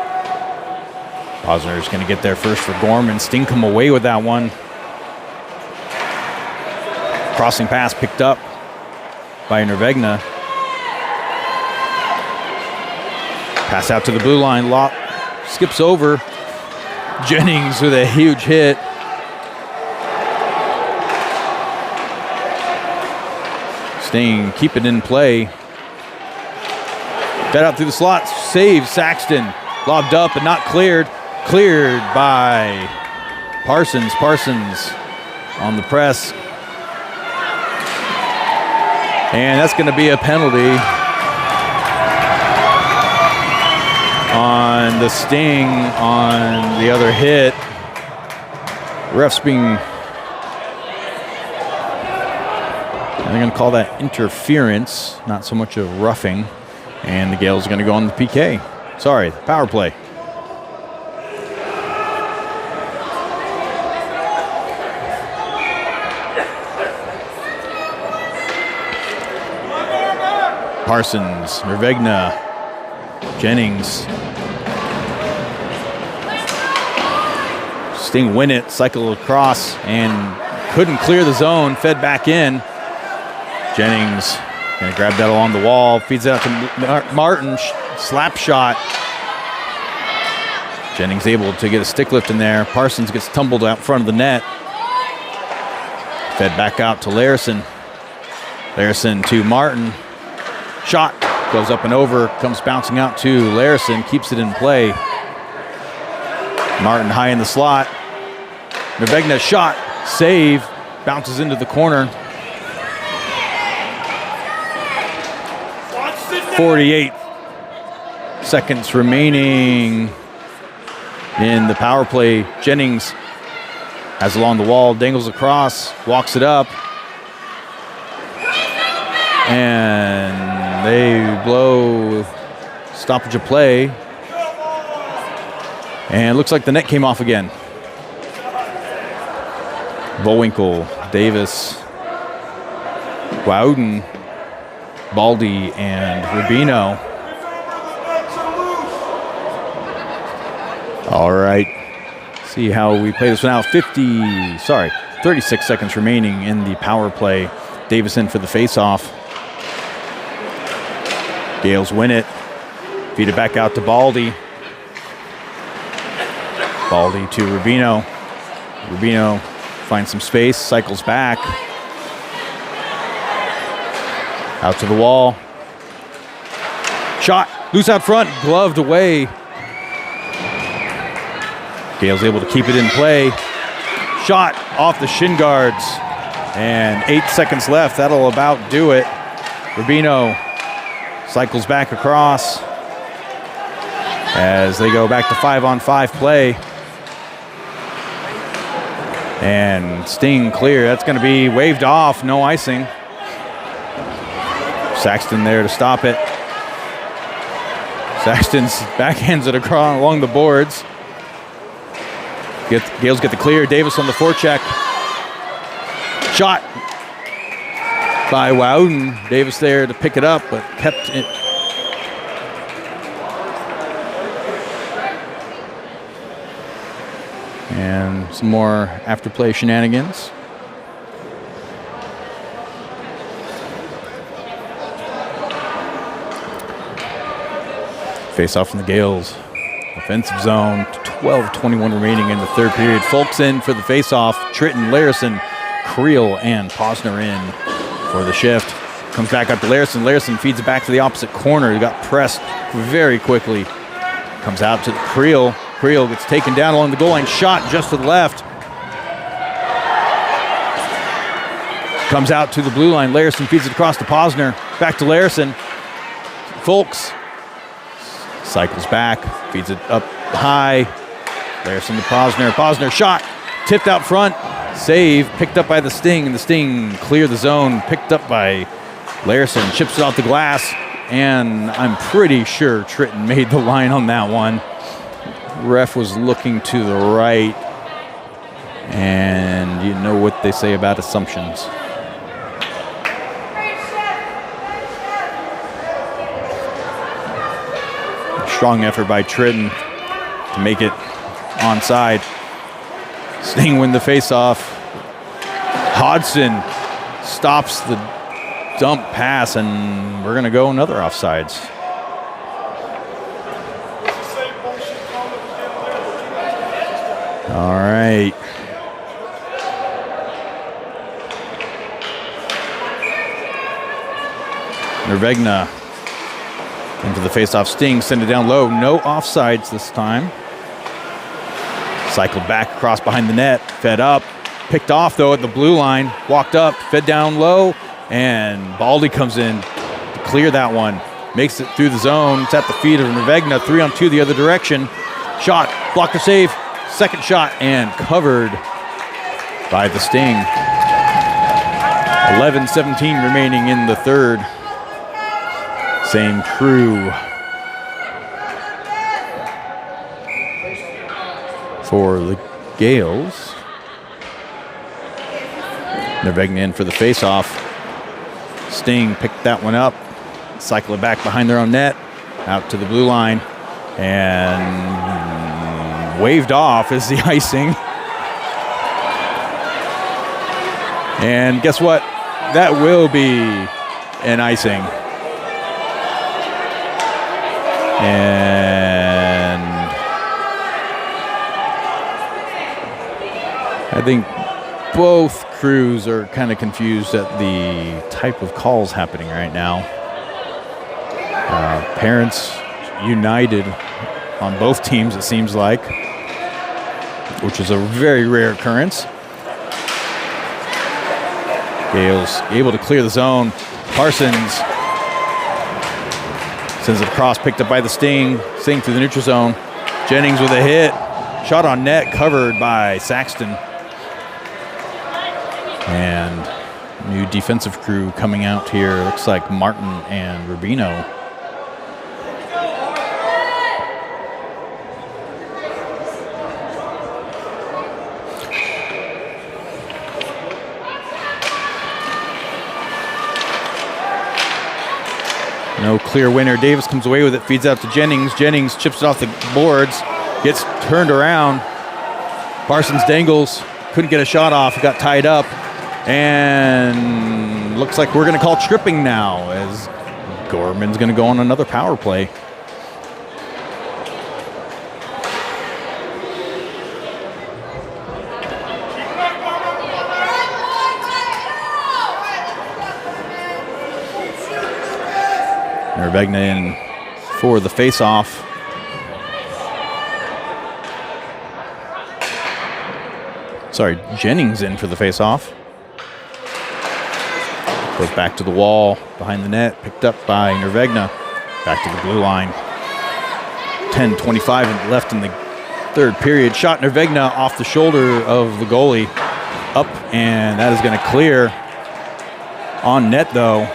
Posner is going to get there first for Gorman. Sting come away with that one. Crossing pass picked up by Nervegna. Pass out to the blue line. Lock skips over. Jennings with a huge hit. Sting keep it in play. Fed out through the slots. Save Saxton. Lobbed up and not cleared. Cleared by Parsons. Parsons on the press. And that's going to be a penalty on the Sting on the other hit. Refs being, they're going to call that interference, not so much a roughing. And the Gales are going to go on the PK. Sorry, the power play. Parsons, Nervegna, Jennings. Sting win it, cycle across, and couldn't clear the zone, fed back in. Jennings gonna grab that along the wall, feeds it out to Martin, slap shot. Jennings able to get a stick lift in there. Parsons gets tumbled out front of the net. Fed back out to Larson. Larson to Martin. Shot Goes up and over, comes bouncing out to Larison, keeps it in play. Martin high in the slot. Nervegna shot, save, bounces into the corner. 48 seconds remaining in the power play. Jennings has along the wall, dangles across, walks it up. And they blow stoppage of play. And looks like the net came off again. Bullwinkle, Davis, Wowden, Baldy, and Rubino. All right. See how we play this one out. 36 seconds remaining in the power play. Davis in for the face-off. Gales win it. Feed it back out to Baldy. Baldy to Rubino. Rubino finds some space, cycles back. Out to the wall. Shot, loose out front, gloved away. Gale's able to keep it in play. Shot off the shin guards. And 8 seconds left, that'll about do it. Rubino cycles back across as they go back to 5-on-5 play. And Sting clear, that's gonna be waved off, no icing. Saxton there to stop it. Saxton's backhands it across along the boards. Gales get the clear. Davis on the forecheck. Shot by Wowden. Davis there to pick it up, but kept it. And some more after play shenanigans. Face off from the Gales. Offensive zone, 12:21 remaining in the third period. Folks in for the face-off. Tritton, Larison, Creel, and Posner in for the shift. Comes back up to Larison. Larison feeds it back to the opposite corner. He got pressed very quickly. Comes out to Creel. Creel gets taken down along the goal line. Shot just to the left. Comes out to the blue line. Larison feeds it across to Posner. Back to Larison. Folks cycles back, feeds it up high. Larison to Posner. Posner shot, tipped out front. Save, picked up by the Sting, and the Sting clear the zone. Picked up by Larison, chips it off the glass, and I'm pretty sure Tritton made the line on that one. Ref was looking to the right, and you know what they say about assumptions. Strong effort by Tritton to make it onside. Sting win the faceoff. Hodgson stops the dump pass, and we're going to go another offsides. All right. Nervegna into the faceoff. Sting send it down low. No offsides this time. Cycled back across behind the net. Fed up. Picked off though at the blue line. Walked up. Fed down low. And Baldy comes in to clear that one. Makes it through the zone. It's at the feet of Nervegna. 3-on-2 the other direction. Shot. Blocker save. Second shot. And covered by the Sting. 11:17 remaining in the third. Same crew for the Gales. Nervegna in for the face-off. Sting picked that one up, cycle it back behind their own net, out to the blue line, and waved off is the icing. And guess what? That will be an icing. And I think both crews are kind of confused at the type of calls happening right now. Parents united on both teams, it seems like, which is a very rare occurrence. Gales able to clear the zone. Parsons sends it across, picked up by the Sting. Sting through the neutral zone. Jennings with a hit. Shot on net, covered by Saxton. And new defensive crew coming out here. Looks like Martin and Rubino. No clear winner. Davis comes away with it, feeds out to Jennings. Jennings chips it off the boards, gets turned around. Parsons dangles, couldn't get a shot off, got tied up. And looks like we're going to call tripping now as Gorman's going to go on another power play. Nervegna in for the face-off. Sorry, Jennings in for the face-off. Goes back to the wall, behind the net, picked up by Nervegna. Back to the blue line. 10:25 left in the third period. Shot Nervegna off the shoulder of the goalie. Up, and that is going to clear. On net, though.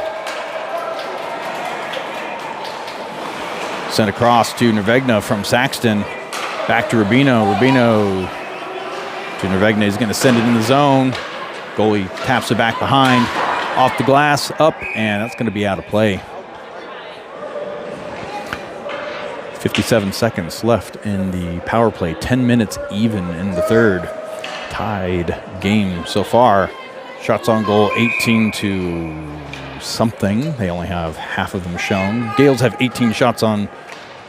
Sent across to Nervegna from Saxton. Back to Rubino. Rubino to Nervegna. He's going to send it in the zone. Goalie taps it back behind. Off the glass, up, and that's going to be out of play. 57 seconds left in the power play. 10 minutes even in the third. Tied game so far. Shots on goal, 18 to something. They only have half of them shown. Gales have 18 shots on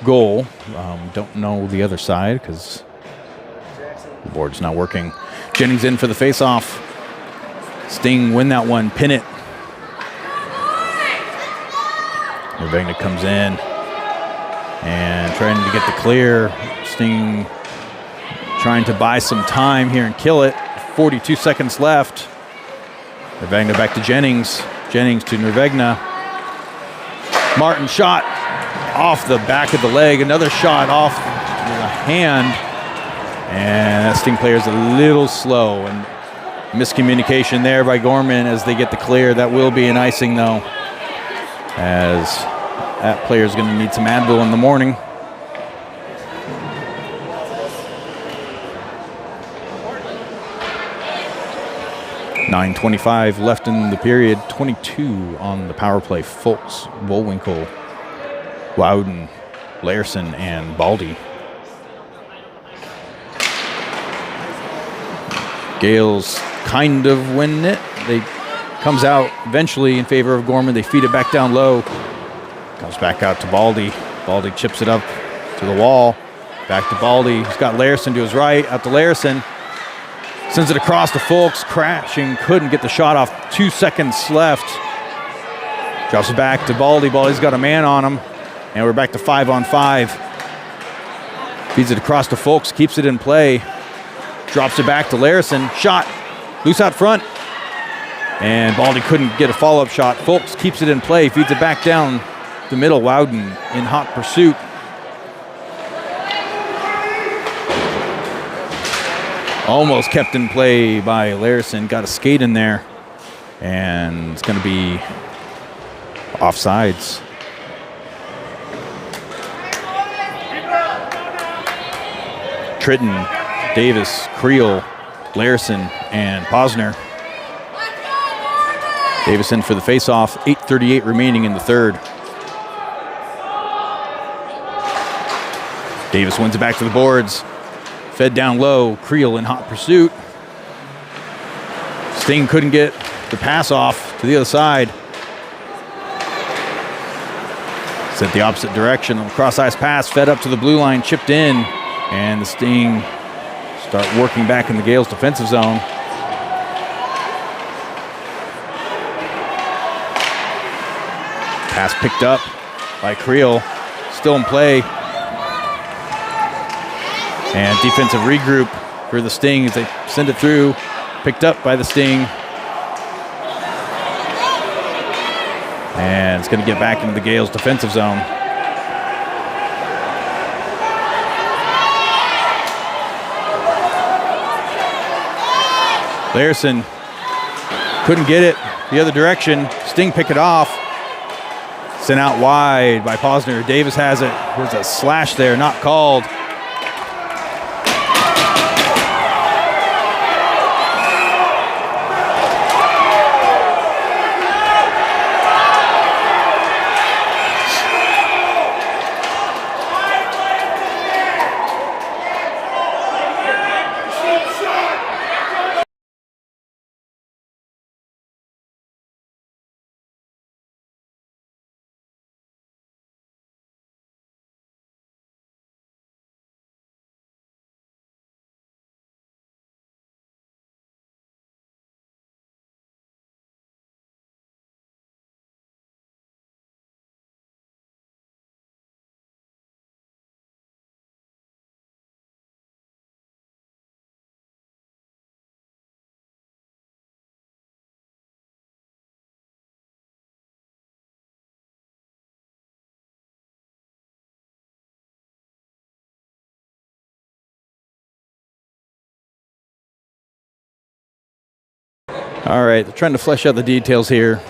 goal. Don't know the other side because the board's not working. Jennings in for the face-off. Sting win that one, pin it. Nervegna comes in and trying to get the clear. Sting trying to buy some time here and kill it. 42 seconds left. Nervegna back to Jennings. Jennings to Nervegna. Martin shot off the back of the leg. Another shot off the hand. And that Sting player is a little slow. And miscommunication there by Gorman as they get the clear. That will be an icing, though, as that player is going to need some Advil in the morning. .25 left in the period. 22 on the power play. Fultz, Bullwinkle, Loudon, Larson, and Baldy. Gales kind of win it. They comes out eventually in favor of Gorman. They feed it back down low. Comes back out to Baldy. Baldy chips it up to the wall. Back to Baldy. He's got Larson to his right. Out to Larson. Sends it across to Fultz. Crashing. Couldn't get the shot off. 2 seconds left. Drops it back to Baldy. Baldy's got a man on him. And we're back to 5-on-5. Feeds it across to Fultz. Keeps it in play. Drops it back to Larson. Shot. Loose out front. And Baldy couldn't get a follow-up shot. Fultz keeps it in play. Feeds it back down the middle. Loudon in hot pursuit. Almost kept in play by Larson. Got a skate in there. And it's going to be offsides. Tritton, Davis, Creel, Larson, and Posner. Davis in for the face-off. 8:38 remaining in the third. Davis wins it back to the boards. Fed down low. Creel in hot pursuit. Sting couldn't get the pass off to the other side. Sent the opposite direction. On the cross-ice pass. Fed up to the blue line. Chipped in. And the Sting start working back in the Gales' defensive zone. Pass picked up by Creel. still in play. And defensive regroup for the Sting as they send it through. Picked up by the Sting. And it's going to get back into the Gales' defensive zone. Larson couldn't get it the other direction. Sting pick it off. Sent out wide by Posner. Davis has it. There's a slash there, not called. All right, they're trying to flesh out the details here.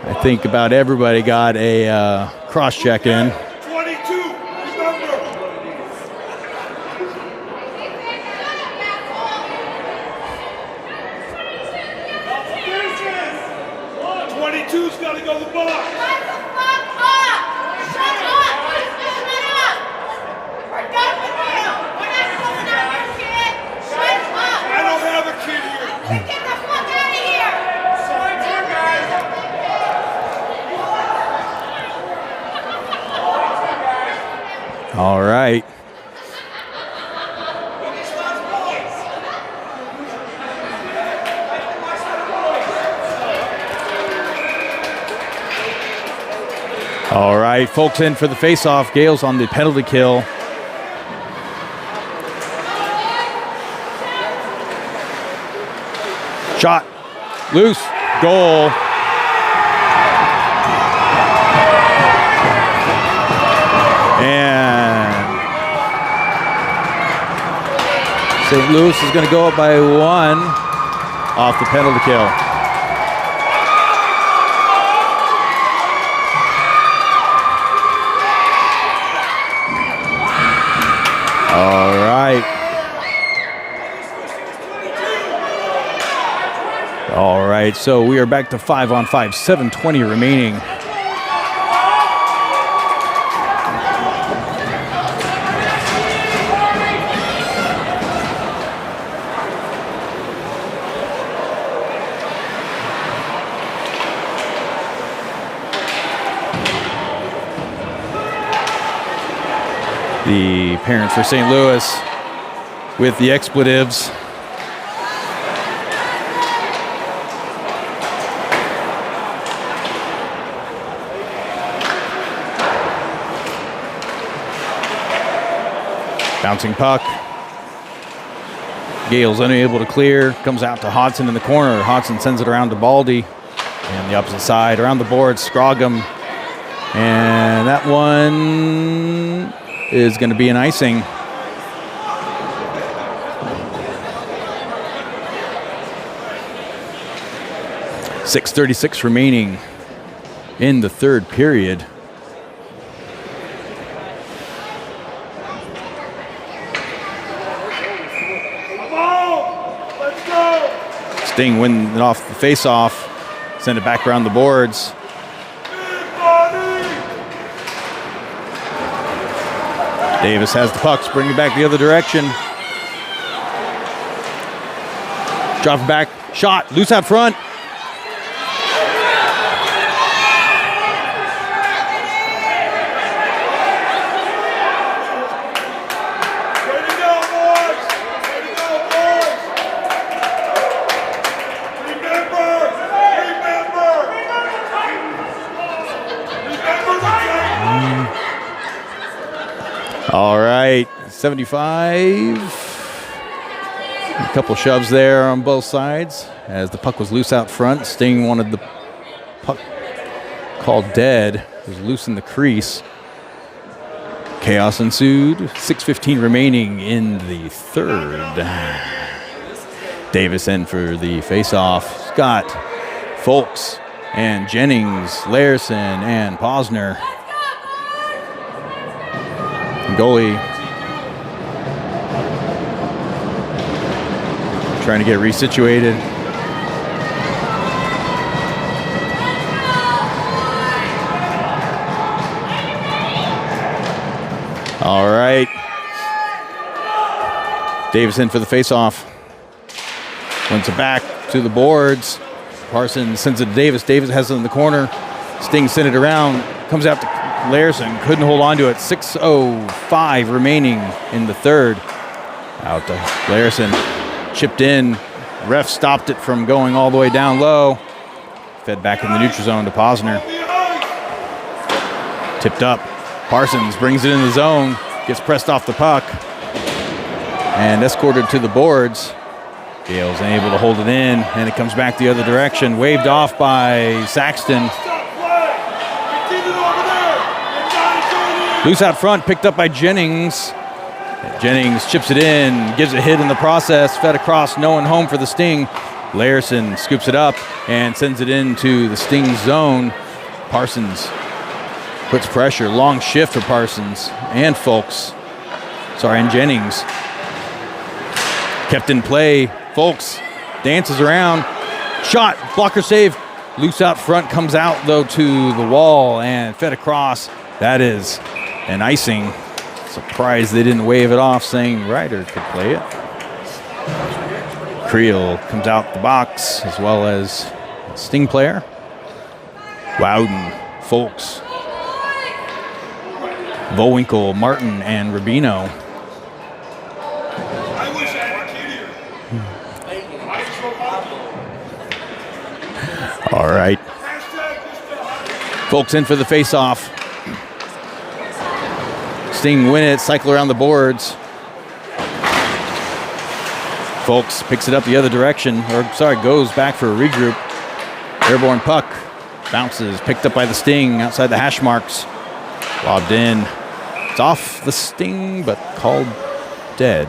I think about everybody got a cross-check in. 22, remember. 22's got to go to the box. Shut the fuck up! Shut up! Shut up! We're done with you! We're not coming out here, kid! Shut up! I don't have a kid here. Get the fuck out of here! All right. All right, folks in for the face-off. Gales on the penalty kill. Shot. Loose. Goal. And St. Louis is going to go up by 1 off the penalty kill. All right. All right, so we are back to 5-on-5, 7:20 remaining. The parents for St. Louis with the expletives. Bouncing puck. Gales unable to clear. Comes out to Hodson in the corner. Hodson sends it around to Baldy. And the opposite side, around the board, Scroggum. And that one is going to be an icing. .636 remaining in the third period. Sting winning it off the face-off. Send it back around the boards. Davis has the pucks, bring it back the other direction. Drop back, shot, loose out front. All right, 75. A couple shoves there on both sides as the puck was loose out front. Sting wanted the puck called dead. It was loose in the crease. Chaos ensued. 6:15 remaining in the third. Davis in for the face-off. Scott, Folks, and Jennings, Larson, and Posner. Goalie trying to get resituated. All right. Davis in for the face-off. Wins it back to the boards. Parsons sends it to Davis. Davis has it in the corner. Sting sent it around. Comes out to Larson. Couldn't hold on to it. 6:05 remaining in the third. Out to Larson. Chipped in. Ref stopped it from going all the way down low. Fed back in the neutral zone to Posner. Tipped up. Parsons brings it in the zone. Gets pressed off the puck. And escorted to the boards. Gale's unable to hold it in, and it comes back the other direction. Waved off by Saxton. Loose out front, picked up by Jennings. Jennings chips it in, gives a hit in the process, fed across, no one home for the Sting. Larson scoops it up and sends it into the Sting zone. Parsons puts pressure, long shift for Parsons and Folks. And Jennings. Kept in play. Folks dances around. Shot, blocker save. Loose out front, comes out though to the wall and fed across. That is an icing. Surprised they didn't wave it off, saying Ryder could play it. Creel comes out the box as well as Sting player. Loudon, Folks, Bowinkle, Martin, and Rubino. All right. Folks in for the face-off. Sting win it, cycle around the boards. Folks picks it up the other direction, goes back for a regroup. Airborne puck bounces, picked up by the Sting outside the hash marks. Lobbed in. It's off the Sting, but called dead.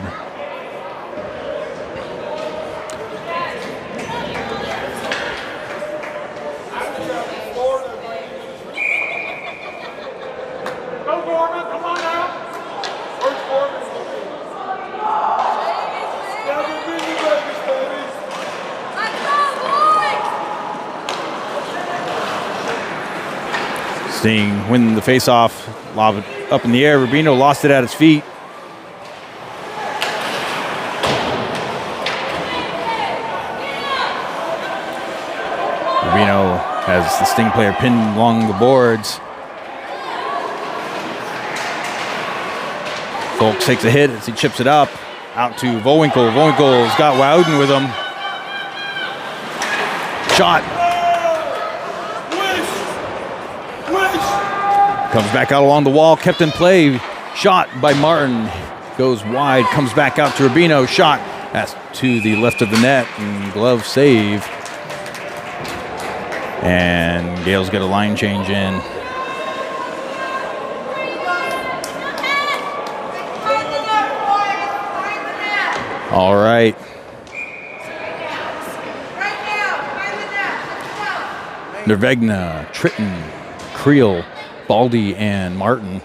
Sting winning the face-off, lob it up in the air. Rubino lost it at his feet. Rubino has the Sting player pinned along the boards. Folks takes a hit as he chips it up. Out to Vowinkle. Vowinkle's got Wowden with him. Shot. Comes back out along the wall, kept in play. Shot by Martin. Goes wide, comes back out to Rubino. Shot. That's to the left of the net, and glove save. And Gale's got a line change in. All right. Nervegna, Tritton, Creel, Baldy, and Martin.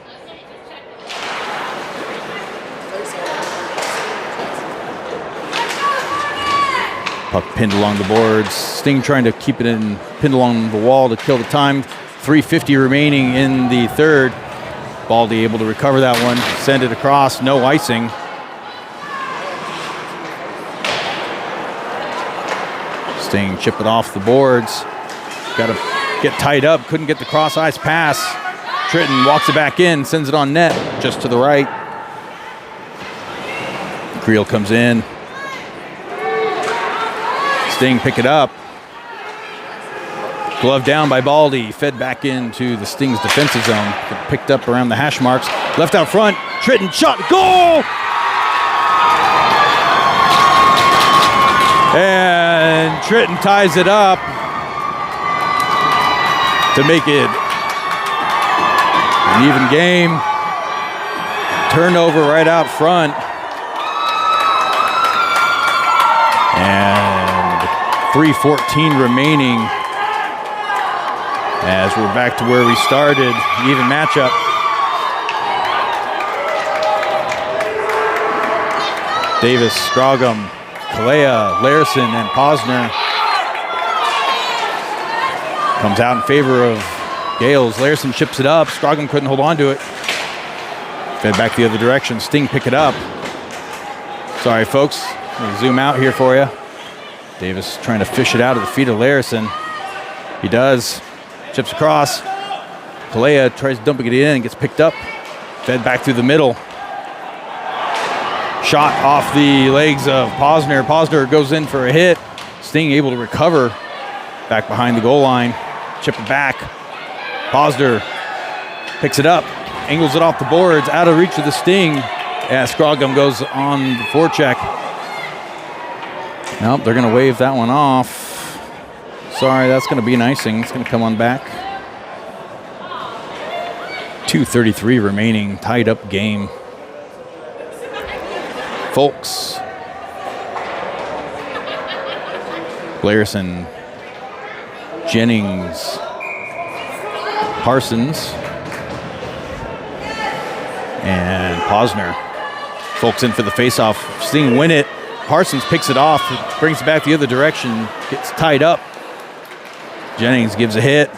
Puck pinned along the boards. Sting trying to keep it pinned along the wall to kill the time. 3:50 remaining in the third. Baldy able to recover that one, send it across, no icing. Sting chip it off the boards. Got to get tied up, couldn't get the cross ice pass. Tritton walks it back in, sends it on net, just to the right. Creel comes in. Sting pick it up. Glove down by Baldy, fed back into the Sting's defensive zone. Picked up around the hash marks. Left out front, Tritton shot, goal! And Tritton ties it up to make it an even game. Turnover right out front. And 3:14 remaining as we're back to where we started. Even matchup. Davis, Strogum, Kalea, Larison, and Posner. Comes out in favor of Gales. Larison chips it up. Strogum couldn't hold on to it. Fed back the other direction. Sting pick it up. Sorry, folks. We'll zoom out here for you. Davis trying to fish it out at the feet of Larison. He does. Chips across. Kalea tries dumping it in and gets picked up. Fed back through the middle. Shot off the legs of Posner. Posner goes in for a hit. Sting able to recover back behind the goal line. Chip it back. Posner picks it up. Angles it off the boards, out of reach of the Sting as Scrogum goes on the forecheck. Nope, they're going to wave that one off. Sorry, that's going to be an icing. It's going to come on back. 2:33 remaining, tied up game. Folks. Larison, Jennings, Parsons, and Posner. Folks in for the faceoff. Sting win it. Parsons picks it off, brings it back the other direction, gets tied up. Jennings gives a hit.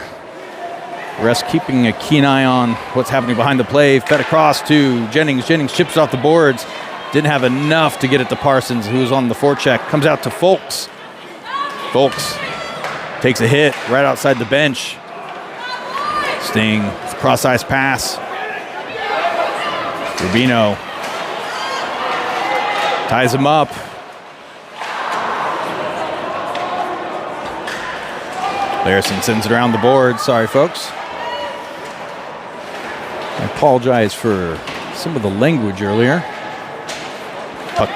Rest keeping a keen eye on what's happening behind the play. Fed across to Jennings. Jennings chips off the boards. Didn't have enough to get it to Parsons, who was on the forecheck. Comes out to Folks. Folks takes a hit right outside the bench. Sting, cross-ice pass. Rubino ties him up. Larison sends it around the board. Sorry, folks. I apologize for some of the language earlier. Puck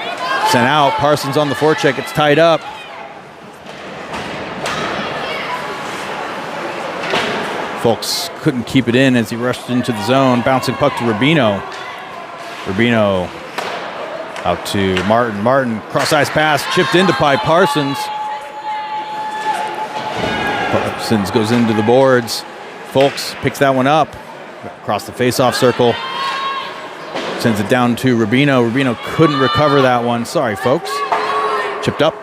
sent out. Parsons on the forecheck. It's tied up. Folks couldn't keep it in as he rushed into the zone. Bouncing puck to Rubino. Rubino out to Martin. Martin, cross-ice pass, chipped into by Parsons. Parsons goes into the boards. Folks picks that one up. Across the face-off circle. Sends it down to Rubino. Rubino couldn't recover that one. Sorry, folks. Chipped up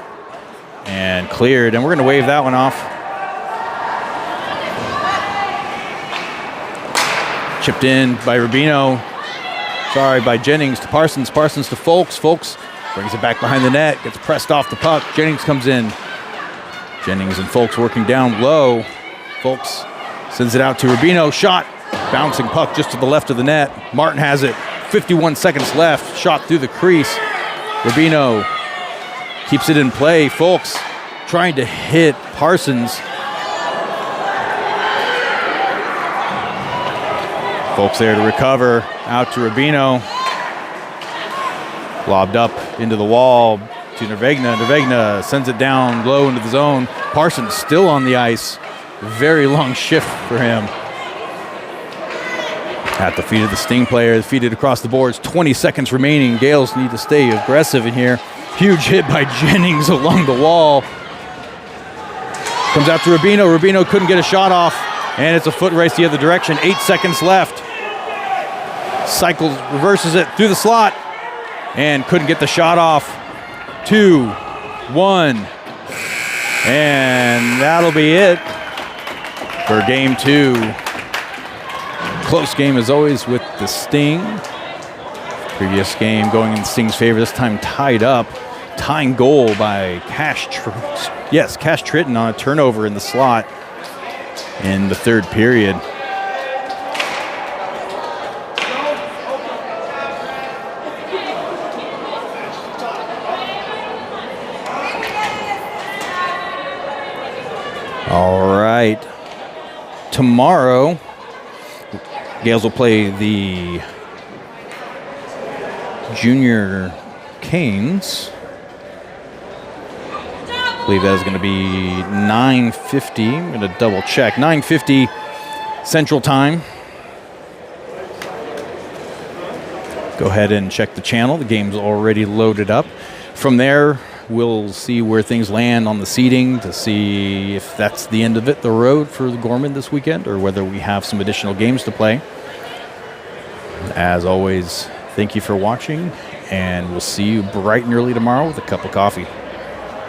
and cleared. And we're going to wave that one off. Chipped in by Rubino. Sorry, by Jennings to Parsons. Parsons to Folks. Folks brings it back behind the net. Gets pressed off the puck. Jennings comes in. Jennings and Folks working down low. Folks sends it out to Rubino. Shot. Bouncing puck just to the left of the net. Martin has it. 51 seconds left. Shot through the crease. Rubino keeps it in play. Folks trying to hit Parsons. Folks there to recover. Out to Rubino. Lobbed up into the wall to Nervegna. Nervegna sends it down low into the zone. Parsons still on the ice. Very long shift for him. At the feet of the Sting player, feeded across the boards. 20 seconds remaining. Gales need to stay aggressive in here. Huge hit by Jennings along the wall. Comes out to Rubino. Rubino couldn't get a shot off. And it's a foot race the other direction. 8 seconds left. Cycles, reverses it through the slot. And couldn't get the shot off. 2-1. And that'll be it for game 2. Close game as always with the Sting. Previous game going in Sting's favor, this time tied up. Tying goal by Cash Tritton on a turnover in the slot in the third period. All right. Tomorrow, Gales will play the Junior Canes. I believe that is going to be 9:50. I'm going to double check. 9:50 Central Time. Go ahead and check the channel. The game's already loaded up. From there, we'll see where things land on the seating to see if that's the end of it, the road for the Gorman this weekend, or whether we have some additional games to play. As always, thank you for watching, and we'll see you bright and early tomorrow with a cup of coffee.